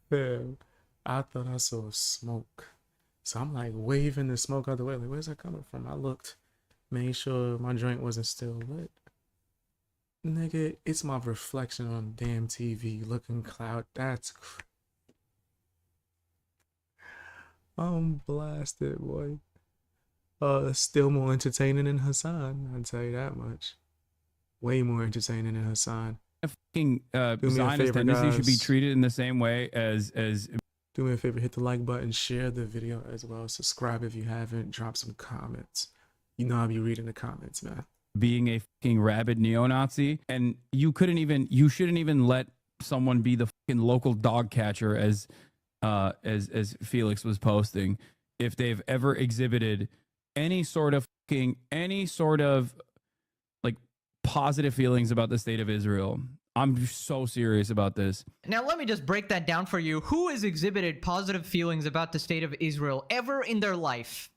Speaker 1: Fam, I thought I saw smoke. So I'm like waving the smoke out the way. Like, where's that coming from? I looked, made sure my joint wasn't still lit. Nigga, it's my reflection on damn TV looking cloud. That's I'm blasted, boy. Still more entertaining than Hasan, I'll tell you that much. Way more entertaining than Hasan.
Speaker 10: Fucking Zionist tendency should be treated in the same way as...
Speaker 1: Do me a favor, hit the like button, share the video as well. Subscribe if you haven't, drop some comments. You know I'll be reading the comments, man.
Speaker 10: Being a fucking rabid neo-Nazi, and you shouldn't even let someone be the fucking local dog catcher as Felix was posting, if they've ever exhibited any sort of like positive feelings about the state of Israel. I'm so serious about this.
Speaker 9: Now, let me just break that down for you. Who has exhibited positive feelings about the state of Israel ever in their life?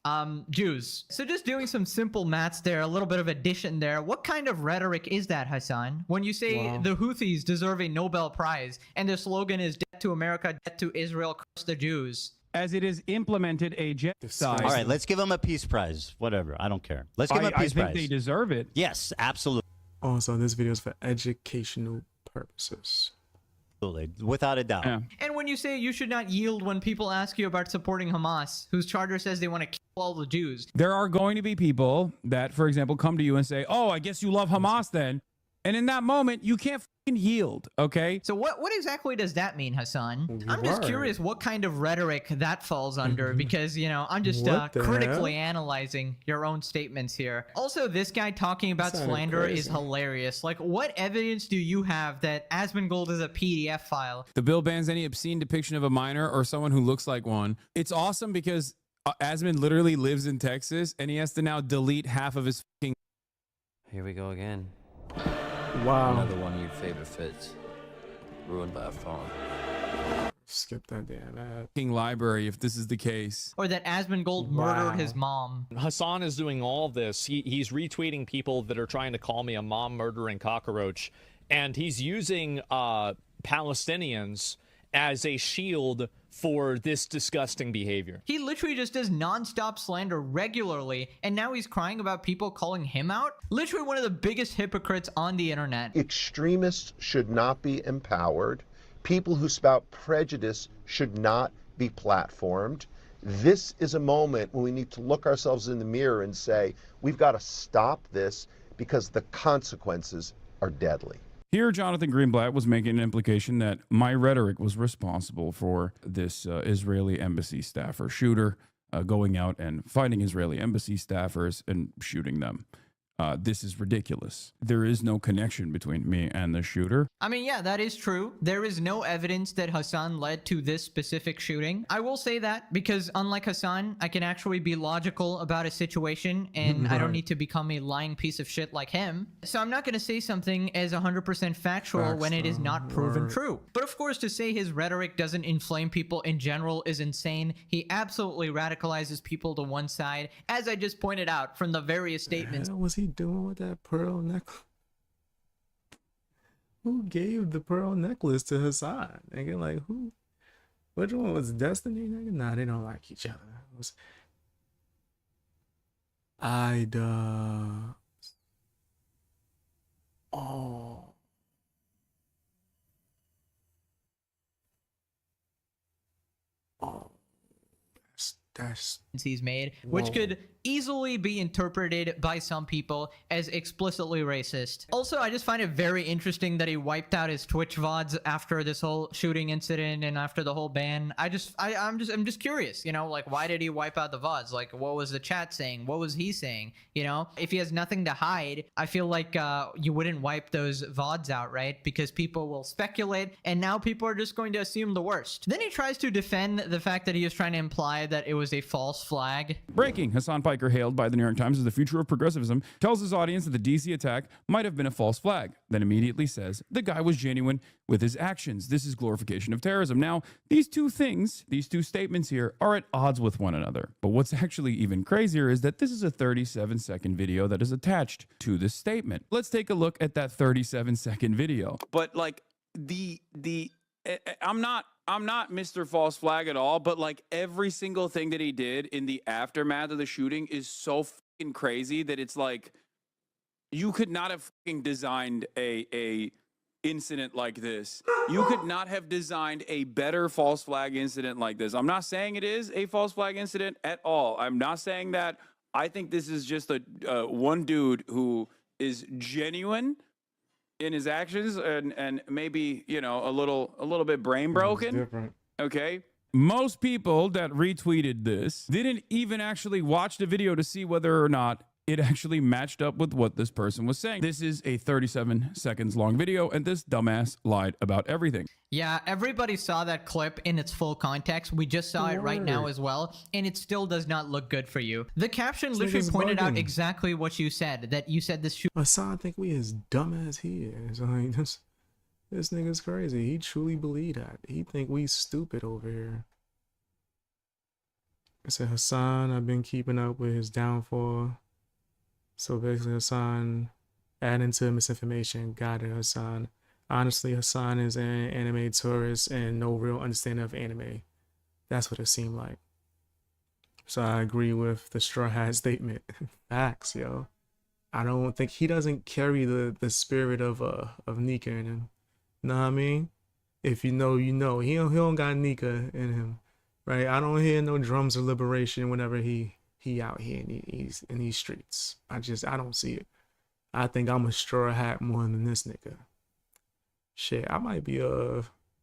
Speaker 9: Jews. So just doing some simple maths there, a little bit of addition there. What kind of rhetoric is that, Hasan? When you say the Houthis deserve a Nobel Prize and their slogan is death to America, death to Israel, curse the Jews.
Speaker 11: As it is implemented a genocide.
Speaker 13: All right, let's give them a peace prize. Whatever, I don't care. Let's give them a peace prize.
Speaker 11: I think they deserve it.
Speaker 13: Yes, absolutely.
Speaker 1: Also, this video is for educational purposes.
Speaker 13: Absolutely, without a doubt.
Speaker 10: Yeah.
Speaker 9: And when you say you should not yield when people ask you about supporting Hamas, whose charter says they want to kill all the Jews.
Speaker 10: There are going to be people that, for example, come to you and say, oh, I guess you love Hamas then. And in that moment, you can't fucking yield, okay?
Speaker 9: So what exactly does that mean, Hasan? I'm just curious what kind of rhetoric that falls under, because, you know, I'm just critically analyzing your own statements here. Also, this guy talking about slander is hilarious. Like, what evidence do you have that Asmongold is a PDF file?
Speaker 10: The bill bans any obscene depiction of a minor or someone who looks like one. It's awesome because Asmon literally lives in Texas, and he has to now delete half of his fucking...
Speaker 14: Here we go again.
Speaker 1: Wow.
Speaker 14: Another one of your favorite fits. Ruined by a phone.
Speaker 1: Skip that damn ad.
Speaker 10: Fucking library if this is the case.
Speaker 9: Or that Asmongold murdered his mom.
Speaker 15: Hasan is doing all this. He's retweeting people that are trying to call me a mom murdering cockroach. And he's using Palestinians as a shield for this disgusting behavior.
Speaker 9: He literally just does non-stop slander regularly, and now he's crying about people calling him out? Literally one of the biggest hypocrites on the internet.
Speaker 12: Extremists should not be empowered. People who spout prejudice should not be platformed. This is a moment when we need to look ourselves in the mirror and say, we've got to stop this because the consequences are deadly.
Speaker 10: Here, Jonathan Greenblatt was making an implication that my rhetoric was responsible for this Israeli embassy staffer shooter going out and finding Israeli embassy staffers and shooting them. This is ridiculous. There is no connection between me and the shooter.
Speaker 9: I mean, yeah, that is true. There is no evidence that Hasan led to this specific shooting. I will say that because unlike Hasan, I can actually be logical about a situation and I don't need to become a lying piece of shit like him. So I'm not going to say something as 100% factual when it is not proven true. But of course, to say his rhetoric doesn't inflame people in general is insane. He absolutely radicalizes people to one side, as I just pointed out from the various statements.
Speaker 1: What was he doing with that pearl necklace? Who gave the pearl necklace to Hasan? Nigga, like who? Which one was Destiny? Nigga, nah, they don't like each other. It was Ida. Oh. Oh. That's
Speaker 9: he's made, which could easily be interpreted by some people as explicitly racist. Also, I just find it very interesting that he wiped out his Twitch VODs after this whole shooting incident and after the whole ban. I'm just curious, you know, like why did he wipe out the VODs? Like what was the chat saying? What was he saying? You know, if he has nothing to hide, I feel like you wouldn't wipe those VODs out, right? Because people will speculate and now people are just going to assume the worst. Then he tries to defend the fact that he was trying to imply that it was a false flag.
Speaker 10: Breaking. Hasan Piker, hailed by the New York Times as the future of progressivism, tells his audience that the DC attack might have been a false flag, then immediately says the guy was genuine with his actions. This is glorification of terrorism. Now, these two things, these two statements here are at odds with one another. But what's actually even crazier is that this is a 37-second video that is attached to this statement. Let's take a look at that 37-second video. But like I'm not Mr. False Flag at all, but like every single thing that he did in the aftermath of the shooting is so fucking crazy that it's like you could not have fucking designed a incident like this. You could not have designed a better false flag incident like this. I'm not saying it is a false flag incident at all. I'm not saying that. I think this is just a one dude who is genuine in his actions and maybe, you know, a little bit brain broken. Okay. Most people that retweeted this didn't even actually watch the video to see whether or not it actually matched up with what this person was saying. This is a 37 seconds long video, and this dumbass lied about everything.
Speaker 9: Yeah, everybody saw that clip in its full context. We just saw it right now as well, and it still does not look good for you. The caption literally pointed out exactly what you said, that you said this
Speaker 1: Hasan think we as dumb as he is. I mean, this nigga's crazy. He truly believe that. He think we stupid over here. I said, Hasan, I've been keeping up with his downfall. So basically, Hasan adding to misinformation, got it, Hasan. Honestly, Hasan is an anime tourist and no real understanding of anime. That's what it seemed like. So I agree with the Straw Hat statement. Facts, yo. I don't think he doesn't carry the spirit of Nika in him. Know what I mean? If you know, you know. He don't got Nika in him, right? I don't hear no drums of liberation whenever he out here and he's in these streets. I don't see it. I think I'm a Straw Hat more than this nigga. Shit, I might be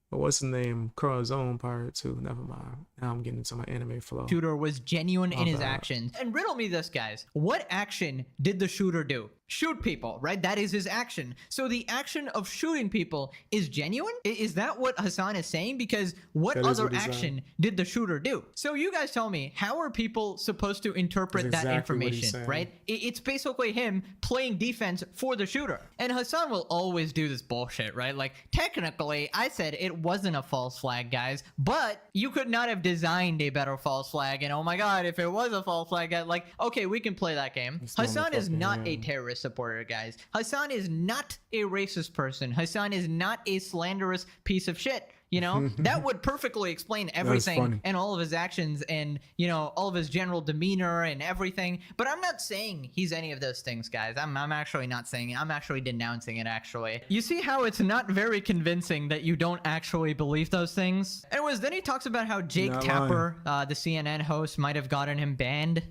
Speaker 1: what's his name? Carl's own pirate too. Never mind. Now I'm getting into my anime flow.
Speaker 9: Shooter was genuine in his actions. And riddle me this, guys. What action did the shooter do? Shoot people, right? That is his action. So the action of shooting people is genuine? Is that what Hasan is saying? Because what other action did the shooter do? So you guys tell me, how are people supposed to interpret that information, right? It's basically him playing defense for the shooter. And Hasan will always do this bullshit, right? Like, technically, I said it wasn't a false flag, guys, but you could not have designed a better false flag. And oh my God, if it was a false flag, like, okay, we can play that game. Hasan is not a terrorist supporter, guys. Hasan is not a racist person. Hasan is not a slanderous piece of shit. You know, that would perfectly explain everything
Speaker 1: funny.
Speaker 9: and all of his actions and, you know, all of his general demeanor and everything. But I'm not saying he's any of those things, guys. I'm actually not saying it. I'm actually denouncing it, actually. You see how it's not very convincing that you don't actually believe those things? Anyways, then he talks about how Jake
Speaker 1: Not
Speaker 9: Tapper, the CNN host, might have gotten him banned.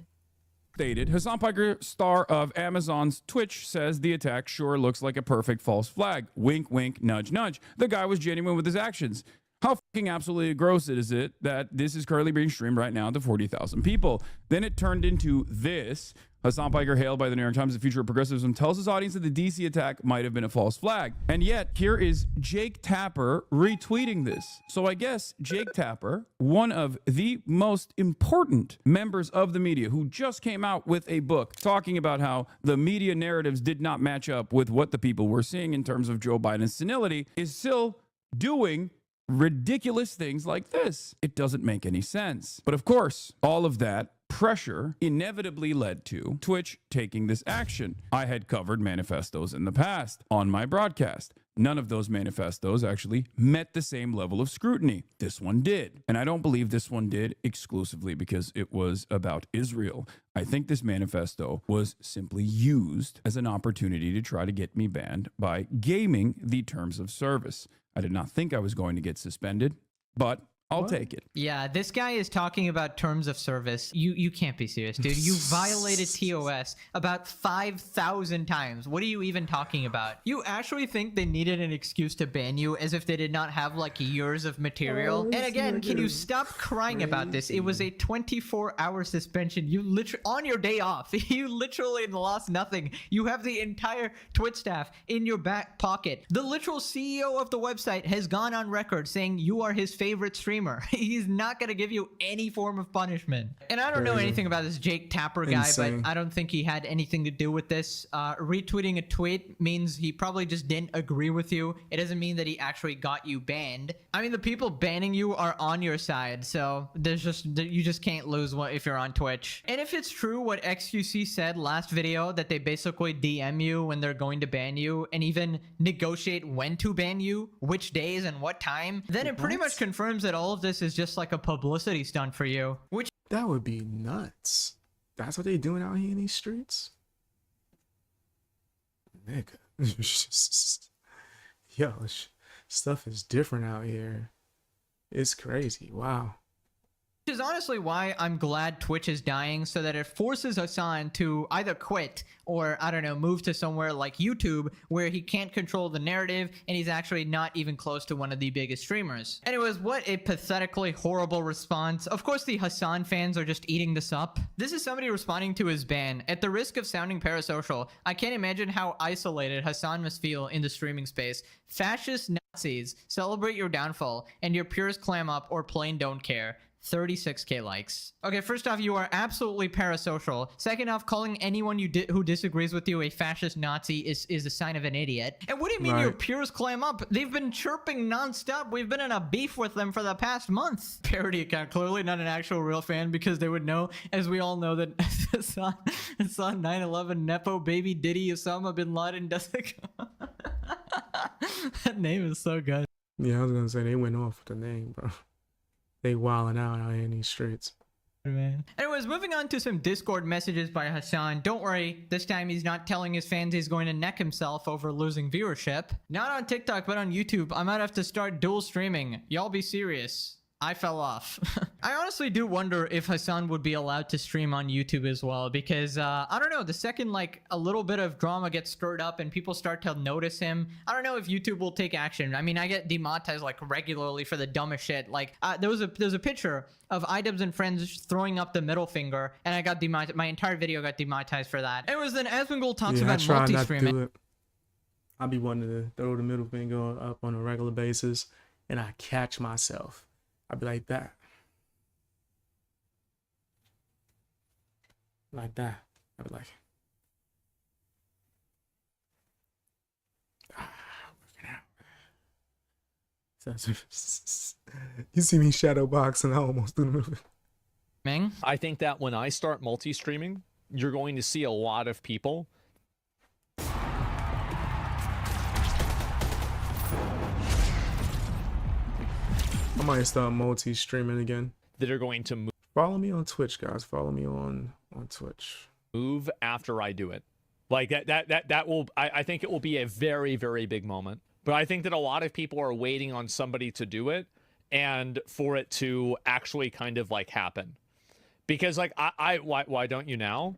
Speaker 10: Stated, Hasan Piker, star of Amazon's Twitch, says the attack sure looks like a perfect false flag. Wink, wink, nudge, nudge. The guy was genuine with his actions. How fucking absolutely gross is it that this is currently being streamed right now to 40,000 people? Then it turned into this. Hasan Piker, hailed by the New York Times, the future of progressivism, tells his audience that the DC attack might have been a false flag. And yet, here is Jake Tapper retweeting this. So I guess Jake Tapper, one of the most important members of the media, who just came out with a book talking about how the media narratives did not match up with what the people were seeing in terms of Joe Biden's senility, is still doing ridiculous things like this. It doesn't make any sense. But of course, all of that pressure inevitably led to Twitch taking this action. I had covered manifestos in the past on my broadcast. None of those manifestos actually met the same level of scrutiny. This one did. And I don't believe this one did exclusively because it was about Israel. I think this manifesto was simply used as an opportunity to try to get me banned by gaming the terms of service. I did not think I was going to get suspended, but I'll take it.
Speaker 9: Yeah, this guy is talking about terms of service. You can't be serious, dude. You violated TOS about 5,000 times. What are you even talking about? You actually think they needed an excuse to ban you as if they did not have like years of material? And again, can you stop crying about this? It was a 24-hour suspension. You literally, on your day off, you literally lost nothing. You have the entire Twitch staff in your back pocket. The literal CEO of the website has gone on record saying you are his favorite streamer. He's not going to give you any form of punishment. And I don't know anything about this Jake Tapper guy,
Speaker 1: Insane.
Speaker 9: but I don't think he had anything to do with this. Retweeting a tweet means he probably just didn't agree with you. It doesn't mean that he actually got you banned. I mean, the people banning you are on your side, so you just can't lose if you're on Twitch. And if it's true what XQC said last video, that they basically DM you when they're going to ban you and even negotiate when to ban you, which days and what time, then it pretty much confirms that all of this is just like a publicity stunt for you, which
Speaker 1: That would be nuts. That's what they doing out here in these streets? Nigga. Yo, stuff is different out here. It's crazy. Wow.
Speaker 9: which is honestly why I'm glad Twitch is dying, so that it forces Hasan to either quit or, I don't know, move to somewhere like YouTube where he can't control the narrative and he's actually not even close to one of the biggest streamers. Anyways, what a pathetically horrible response. Of course, the Hasan fans are just eating this up. This is somebody responding to his ban. At the risk of sounding parasocial, I can't imagine how isolated Hasan must feel in the streaming space. Fascist Nazis celebrate your downfall and your purest clam up or plain don't care. 36k likes. Okay, first off, you are absolutely parasocial. Second off, calling anyone who disagrees with you a fascist Nazi is a sign of an idiot. And what do you mean your peers clam up? They've been chirping nonstop. We've been in a beef with them for the past month. Parody account, clearly not an actual real fan, because they would know, as we all know, that Hasan 9/11 Nepo baby Diddy Osama bin Laden doesn't. That name is so good.
Speaker 1: Yeah, I was gonna say they went off with the name, bro. They wilding out here in these streets.
Speaker 9: Man. Anyways, moving on to some Discord messages by Hasan. Don't worry, this time he's not telling his fans he's going to neck himself over losing viewership. Not on TikTok, but on YouTube. I might have to start dual streaming. Y'all be serious. I fell off. I honestly do wonder if Hasan would be allowed to stream on YouTube as well, because I don't know, the second like a little bit of drama gets stirred up and people start to notice him, I don't know if YouTube will take action. I mean, I get demonetized like regularly for the dumbest shit. Like there was a picture of iDubbbz and friends throwing up the middle finger, and I got demonetized. My entire video got demonetized for that. Anyways, then Asmongold talks about multi-streaming.
Speaker 1: I'll be wanting to throw the middle finger up on a regular basis, and I catch myself. I'd be like that. Like that. I'd be like, working out. You see me shadow boxing, I almost do the middle.
Speaker 15: I think that when I start multi-streaming, you're going to see a lot of people
Speaker 1: I might start multi-streaming again.
Speaker 15: that are going to move.
Speaker 1: Follow me on Twitch, guys. Follow me on Twitch.
Speaker 15: Move after I do it. Like that will, I think it will be a very, very big moment. But I think that a lot of people are waiting on somebody to do it and for it to actually kind of like happen. Because like why don't you now?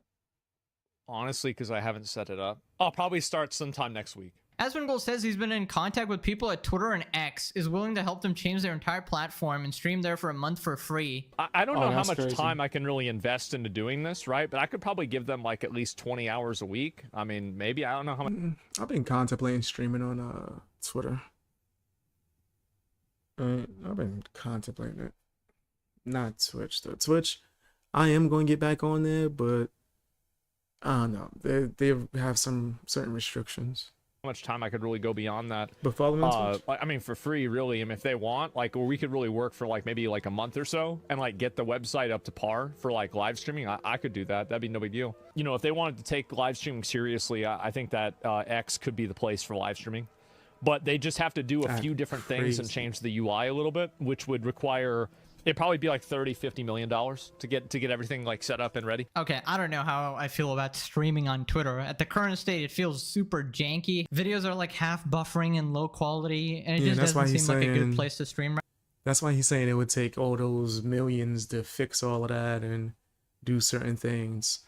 Speaker 15: Honestly, because I haven't set it up. I'll probably start sometime next week.
Speaker 9: Asmongold says he's been in contact with people at Twitter and X, is willing to help them change their entire platform and stream there for a month for free.
Speaker 15: I don't know how much time I can really invest into doing this, right? But I could probably give them like at least 20 hours a week. I mean, maybe, I don't know how much.
Speaker 1: I've been contemplating streaming on Twitter. I've been contemplating it. Not Twitch though. Twitch, I am going to get back on there, but I don't know. They have some certain restrictions.
Speaker 15: How much time I could really go beyond that.
Speaker 1: But follow me on Twitch.
Speaker 15: I mean, for free, really. I mean, if they want, like, or we could really work for like maybe like a month or so and like get the website up to par for like live streaming. I could do that. That'd be no big deal. You know, if they wanted to take live streaming seriously, I think that X could be the place for live streaming. But they just have to do a few different things and change the UI a little bit, which would require. It'd probably be like $30-50 million to get everything like set up and ready.
Speaker 9: Okay, I don't know how I feel about streaming on Twitter. At the current state, it feels super janky. Videos are like half buffering and low quality, and it just doesn't seem like a good place to stream.
Speaker 1: That's why he's saying it would take all those millions to fix all of that and do certain things.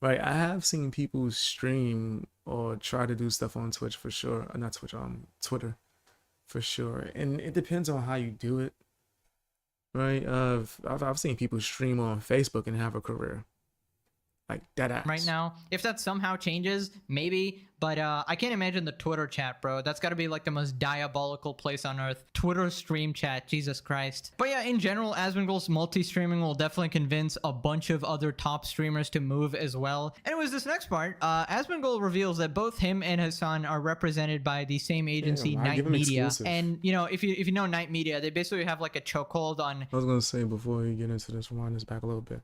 Speaker 1: Right, I have seen people stream or try to do stuff on Twitch for sure. Not Twitch, Twitter for sure. And it depends on how you do it. Right, I've seen people stream on Facebook and have a career like that.
Speaker 9: Right now, if that somehow changes, maybe. But I can't imagine the Twitter chat, bro. That's got to be like the most diabolical place on earth. Twitter stream chat, Jesus Christ. But yeah, in general, Asmongold's multi-streaming will definitely convince a bunch of other top streamers to move as well. Anyways, this next part, Asmongold reveals that both him and Hasan are represented by the same agency, Night Media. And you know, if you know Night Media, they basically have like a chokehold on.
Speaker 1: I was gonna say before you get into this, rewind this back a little bit.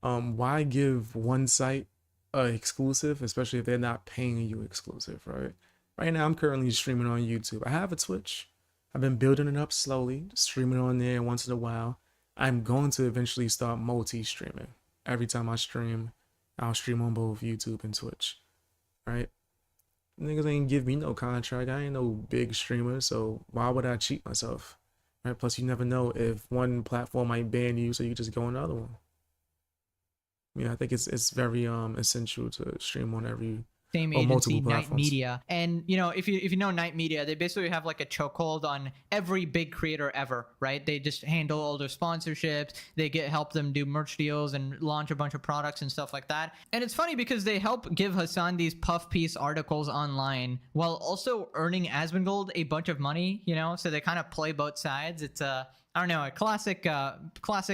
Speaker 1: Why give one site exclusive, especially if they're not paying you exclusive, right? Right now, I'm currently streaming on YouTube. I have a Twitch. I've been building it up slowly, streaming on there once in a while. I'm going to eventually start multi-streaming. Every time I stream, I'll stream on both YouTube and Twitch, right? Niggas ain't give me no contract. I ain't no big streamer, so why would I cheat myself? Right? Plus, you never know if one platform might ban you, so you just go on another one. Yeah, I think it's very essential to stream on every
Speaker 9: same agency, Night Media. And you know, if you know Night Media, they basically have like a chokehold on every big creator ever, right? They just handle all their sponsorships, they help them do merch deals and launch a bunch of products and stuff like that. And it's funny because they help give Hasan these puff piece articles online while also earning Asmongold a bunch of money, you know, so they kind of play both sides. It's I don't know, a classic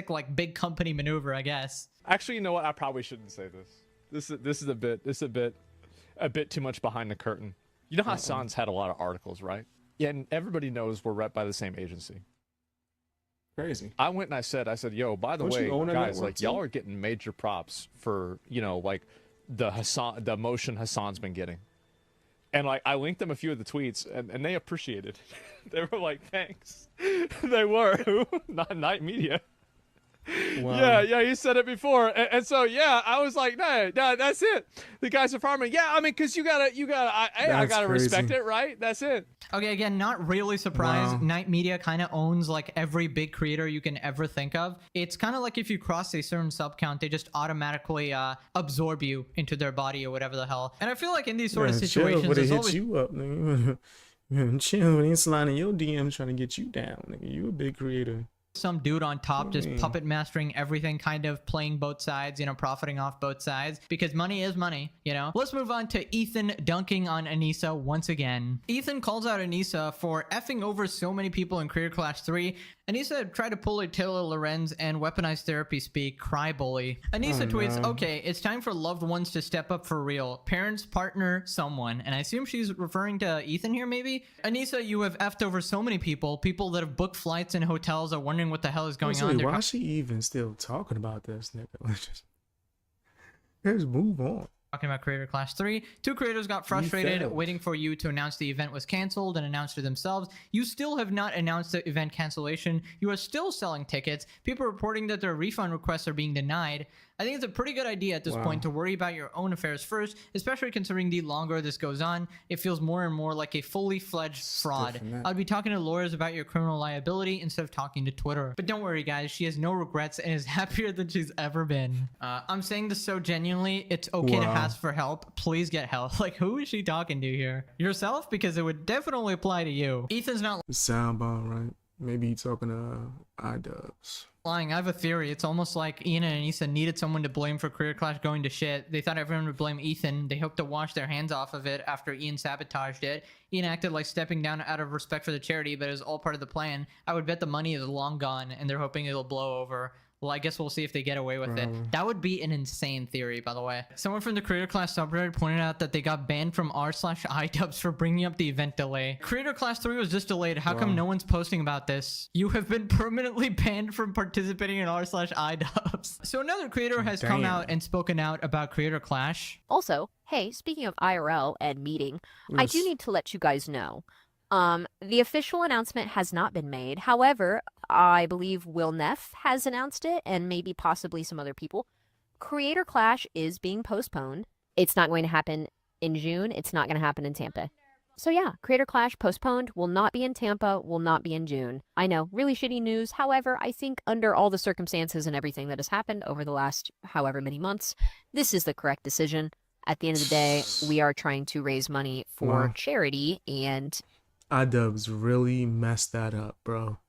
Speaker 9: like big company maneuver, I guess.
Speaker 15: Actually, you know what? I probably shouldn't say this. This is a bit too much behind the curtain. You know, Hasan's had a lot of articles, right? Yeah, and everybody knows we're rep by the same agency.
Speaker 1: Crazy.
Speaker 15: I went and I said, yo, by the way, guys, like y'all are getting major props for, you know, like the motion Hasan's been getting. And like I linked them a few of the tweets and they appreciated. They were like, thanks. They were. Not Night Media. Wow. Yeah, you said it before, and so yeah, I was like, no, that's it. The guys are farming. Yeah, I mean, cause I gotta respect it, right? That's it.
Speaker 9: Okay, again, not really surprised.
Speaker 1: Wow.
Speaker 9: Night Media kind of owns like every big creator you can ever think of. It's kind of like if you cross a certain sub count, they just automatically absorb you into their body or whatever the hell. And I feel like in these sort of situations,
Speaker 1: chill,
Speaker 9: there's
Speaker 1: hit
Speaker 9: always
Speaker 1: you up, nigga. Chill, when he's sliding your DM trying to get you down, nigga. You a big creator.
Speaker 9: some dude on top just puppet mastering everything, kind of playing both sides, you know, profiting off both sides, because money is money, you know. Let's move on to Ethan dunking on Anissa once again. Ethan calls out Anissa for effing over so many people in Career Clash 3. Anissa tried to pull a Taylor Lorenz and weaponized therapy speak, cry bully. Anissa tweets, okay, it's time for loved ones to step up for real. Parents, partner, someone. And I assume she's referring to Ethan here, maybe? Anissa, you have effed over so many people. People that have booked flights and hotels are wondering what the hell is going on.
Speaker 1: Why is she even still talking about this, nigga? Let's move on.
Speaker 9: Talking about Creator Clash 3, 2 creators got frustrated waiting for you to announce the event was canceled and announced it themselves. You still have not announced the event cancellation. You are still selling tickets. People are reporting that their refund requests are being denied. I think it's a pretty good idea at this point to worry about your own affairs first, especially considering the longer this goes on, it feels more and more like a fully fledged fraud. I'd be talking to lawyers about your criminal liability instead of talking to Twitter. But don't worry, guys, she has no regrets and is happier than she's ever been. I'm saying this so genuinely, it's okay to ask for help. Please get help. Like, who is she talking to here? Yourself? Because it would definitely apply to you. Ethan's not
Speaker 1: Soundbar, right? Maybe he's talking to iDubbbz.
Speaker 9: lying. I have a theory. It's almost like Ian and Anissa needed someone to blame for Career Clash going to shit. They thought everyone would blame Ethan. They hoped to wash their hands off of it after Ian sabotaged it. Ian acted like stepping down out of respect for the charity, but it was all part of the plan. I would bet the money is long gone and they're hoping it'll blow over. Well, I guess we'll see if they get away with it. That would be an insane theory, by the way. Someone from the Creator Clash subreddit pointed out that they got banned from r/iDubbbz for bringing up the event delay. Creator Clash 3 was just delayed. How come no one's posting about this? You have been permanently banned from participating in r/iDubbbz. So another creator has come out and spoken out about Creator Clash.
Speaker 16: Also, hey, speaking of IRL and meeting, I do need to let you guys know. The official announcement has not been made. However, I believe Will Neff has announced it, and maybe possibly some other people. Creator Clash is being postponed. It's not going to happen in June. It's not going to happen in Tampa. So yeah, Creator Clash postponed, will not be in Tampa, will not be in June. I know, really shitty news. However, I think under all the circumstances and everything that has happened over the last however many months, this is the correct decision. At the end of the day, we are trying to raise money for charity, and
Speaker 1: iDubbbz really messed that up, bro.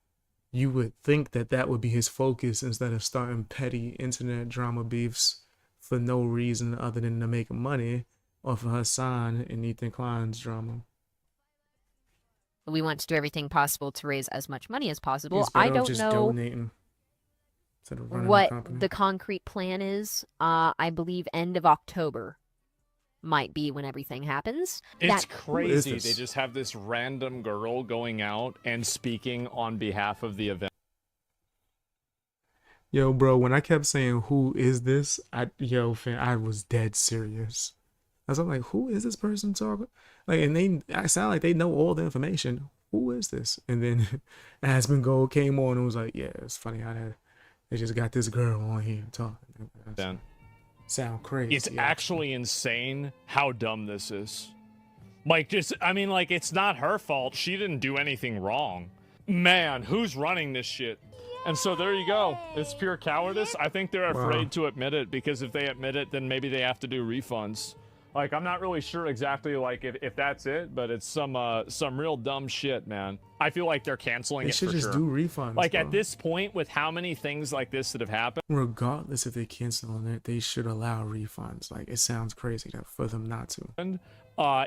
Speaker 1: You would think that that would be his focus instead of starting petty internet drama beefs for no reason other than to make money off of Hasan and Ethan Klein's drama.
Speaker 16: we want to do everything possible to raise as much money as possible. I don't know what the concrete plan is. I believe end of October might be when everything happens.
Speaker 15: It's crazy. They just have this random girl going out and speaking on behalf of the event.
Speaker 1: Yo, bro, when I kept saying, who is this? I was dead serious. I was like, who is this person talking? Like, and I sound like they know all the information. Who is this? And then Aspen Gold came on and was like, yeah, it's funny how they just got this girl on here talking.
Speaker 15: Then
Speaker 1: sound crazy.
Speaker 15: It's actually insane how dumb this is. Like, it's not her fault. She didn't do anything wrong. Man, who's running this shit? And so there you go. It's pure cowardice. I think they're afraid to admit it, because if they admit it, then maybe they have to do refunds. Like, I'm not really sure exactly, like, if that's it, but it's some real dumb shit, man. I feel like they're canceling it for sure.
Speaker 1: They should just do refunds,
Speaker 15: Like,
Speaker 1: bro.
Speaker 15: at this point, with how many things like this that have happened.
Speaker 1: Regardless if they cancel it, they should allow refunds. Like, it sounds crazy for them not to.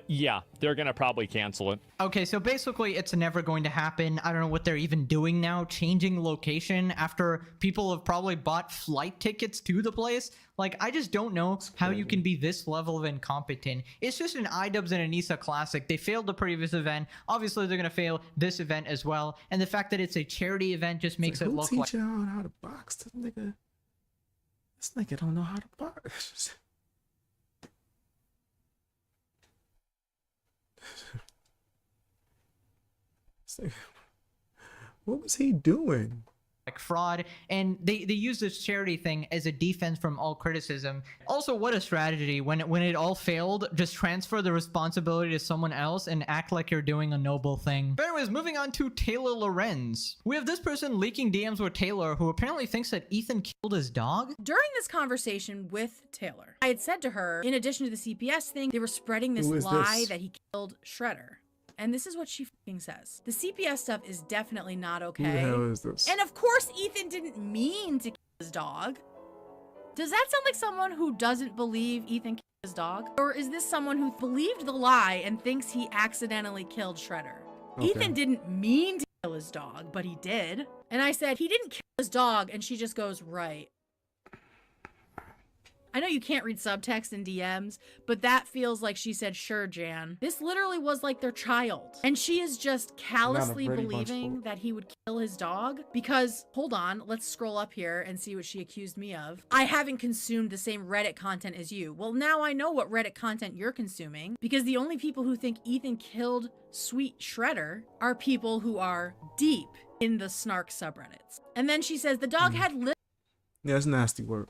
Speaker 15: Yeah, they're gonna probably cancel it.
Speaker 9: Okay, so basically it's never going to happen. I don't know what they're even doing now, changing location after people have probably bought flight tickets to the place. Like, I just don't know how you can be this level of incompetent. It's just an iDubbbz and Anissa classic. They failed the previous event. Obviously, they're gonna fail this event as well. And the fact that it's a charity event just makes it look like...
Speaker 1: Who teach y'all how to box? This nigga don't know how to box. What was he doing?
Speaker 9: Like fraud, and they use this charity thing as a defense from all criticism. Also, what a strategy. When it all failed, just transfer the responsibility to someone else and act like you're doing a noble thing. But anyways, moving on to Taylor Lorenz. We have this person leaking DMs with Taylor, who apparently thinks that Ethan killed his dog.
Speaker 17: During this conversation with Taylor, I had said to her, in addition to the CPS thing, they were spreading this lie that he killed Shredder. And this is what she fucking says. The CPS stuff is definitely not okay.
Speaker 1: Who the hell is this?
Speaker 17: And of course, Ethan didn't mean to kill his dog. Does that sound like someone who doesn't believe Ethan killed his dog? Or is this someone who believed the lie and thinks he accidentally killed Shredder? Okay. Ethan didn't mean to kill his dog, but he did. And I said, he didn't kill his dog, and she just goes, right. I know you can't read subtext in DMs, but that feels like she said, sure, Jan. This literally was like their child. And she is just callously believing that he would kill his dog because, hold on, let's scroll up here and see what she accused me of. I haven't consumed the same Reddit content as you. Well, now I know what Reddit content you're consuming because the only people who think Ethan killed Sweet Shredder are people who are deep in the snark subreddits. And then she says the dog had
Speaker 1: Yeah, it's nasty work.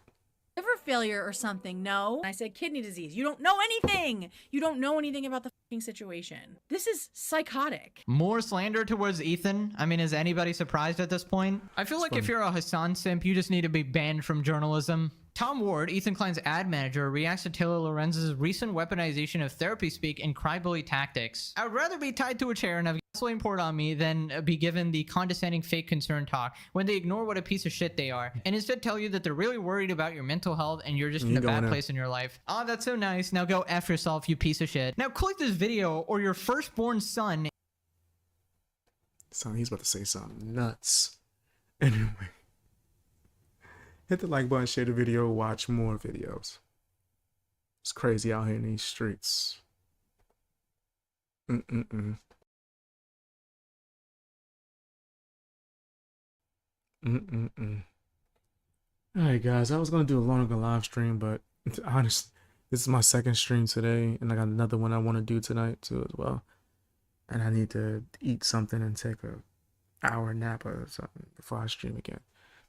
Speaker 17: liver failure or something. No. And I said kidney disease. You don't know anything. You don't know anything about the fucking situation. This is psychotic.
Speaker 9: More slander towards Ethan? I mean, is anybody surprised at this point? I feel like if you're a Hasan simp, you just need to be banned from journalism. Tom Ward, Ethan Klein's ad manager, reacts to Taylor Lorenz's recent weaponization of therapy speak and crybaby tactics. I would rather be tied to a chair and have gasoline poured on me than be given the condescending fake concern talk when they ignore what a piece of shit they are and instead tell you that they're really worried about your mental health and you're just in a bad place in your life. Oh, that's so nice. Now go F yourself, you piece of shit. Now click this video or your firstborn son.
Speaker 1: Son, he's about to say something nuts. Anyway. Hit the like button, share the video, watch more videos. It's crazy out here in these streets. Alright guys, I was gonna do a longer live stream, but honestly, this is my second stream today, and I got another one I want to do tonight too as well. And I need to eat something and take a hour nap or something before I stream again.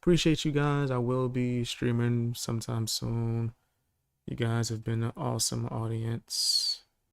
Speaker 1: Appreciate you guys. I will be streaming sometime soon. You guys have been an awesome audience.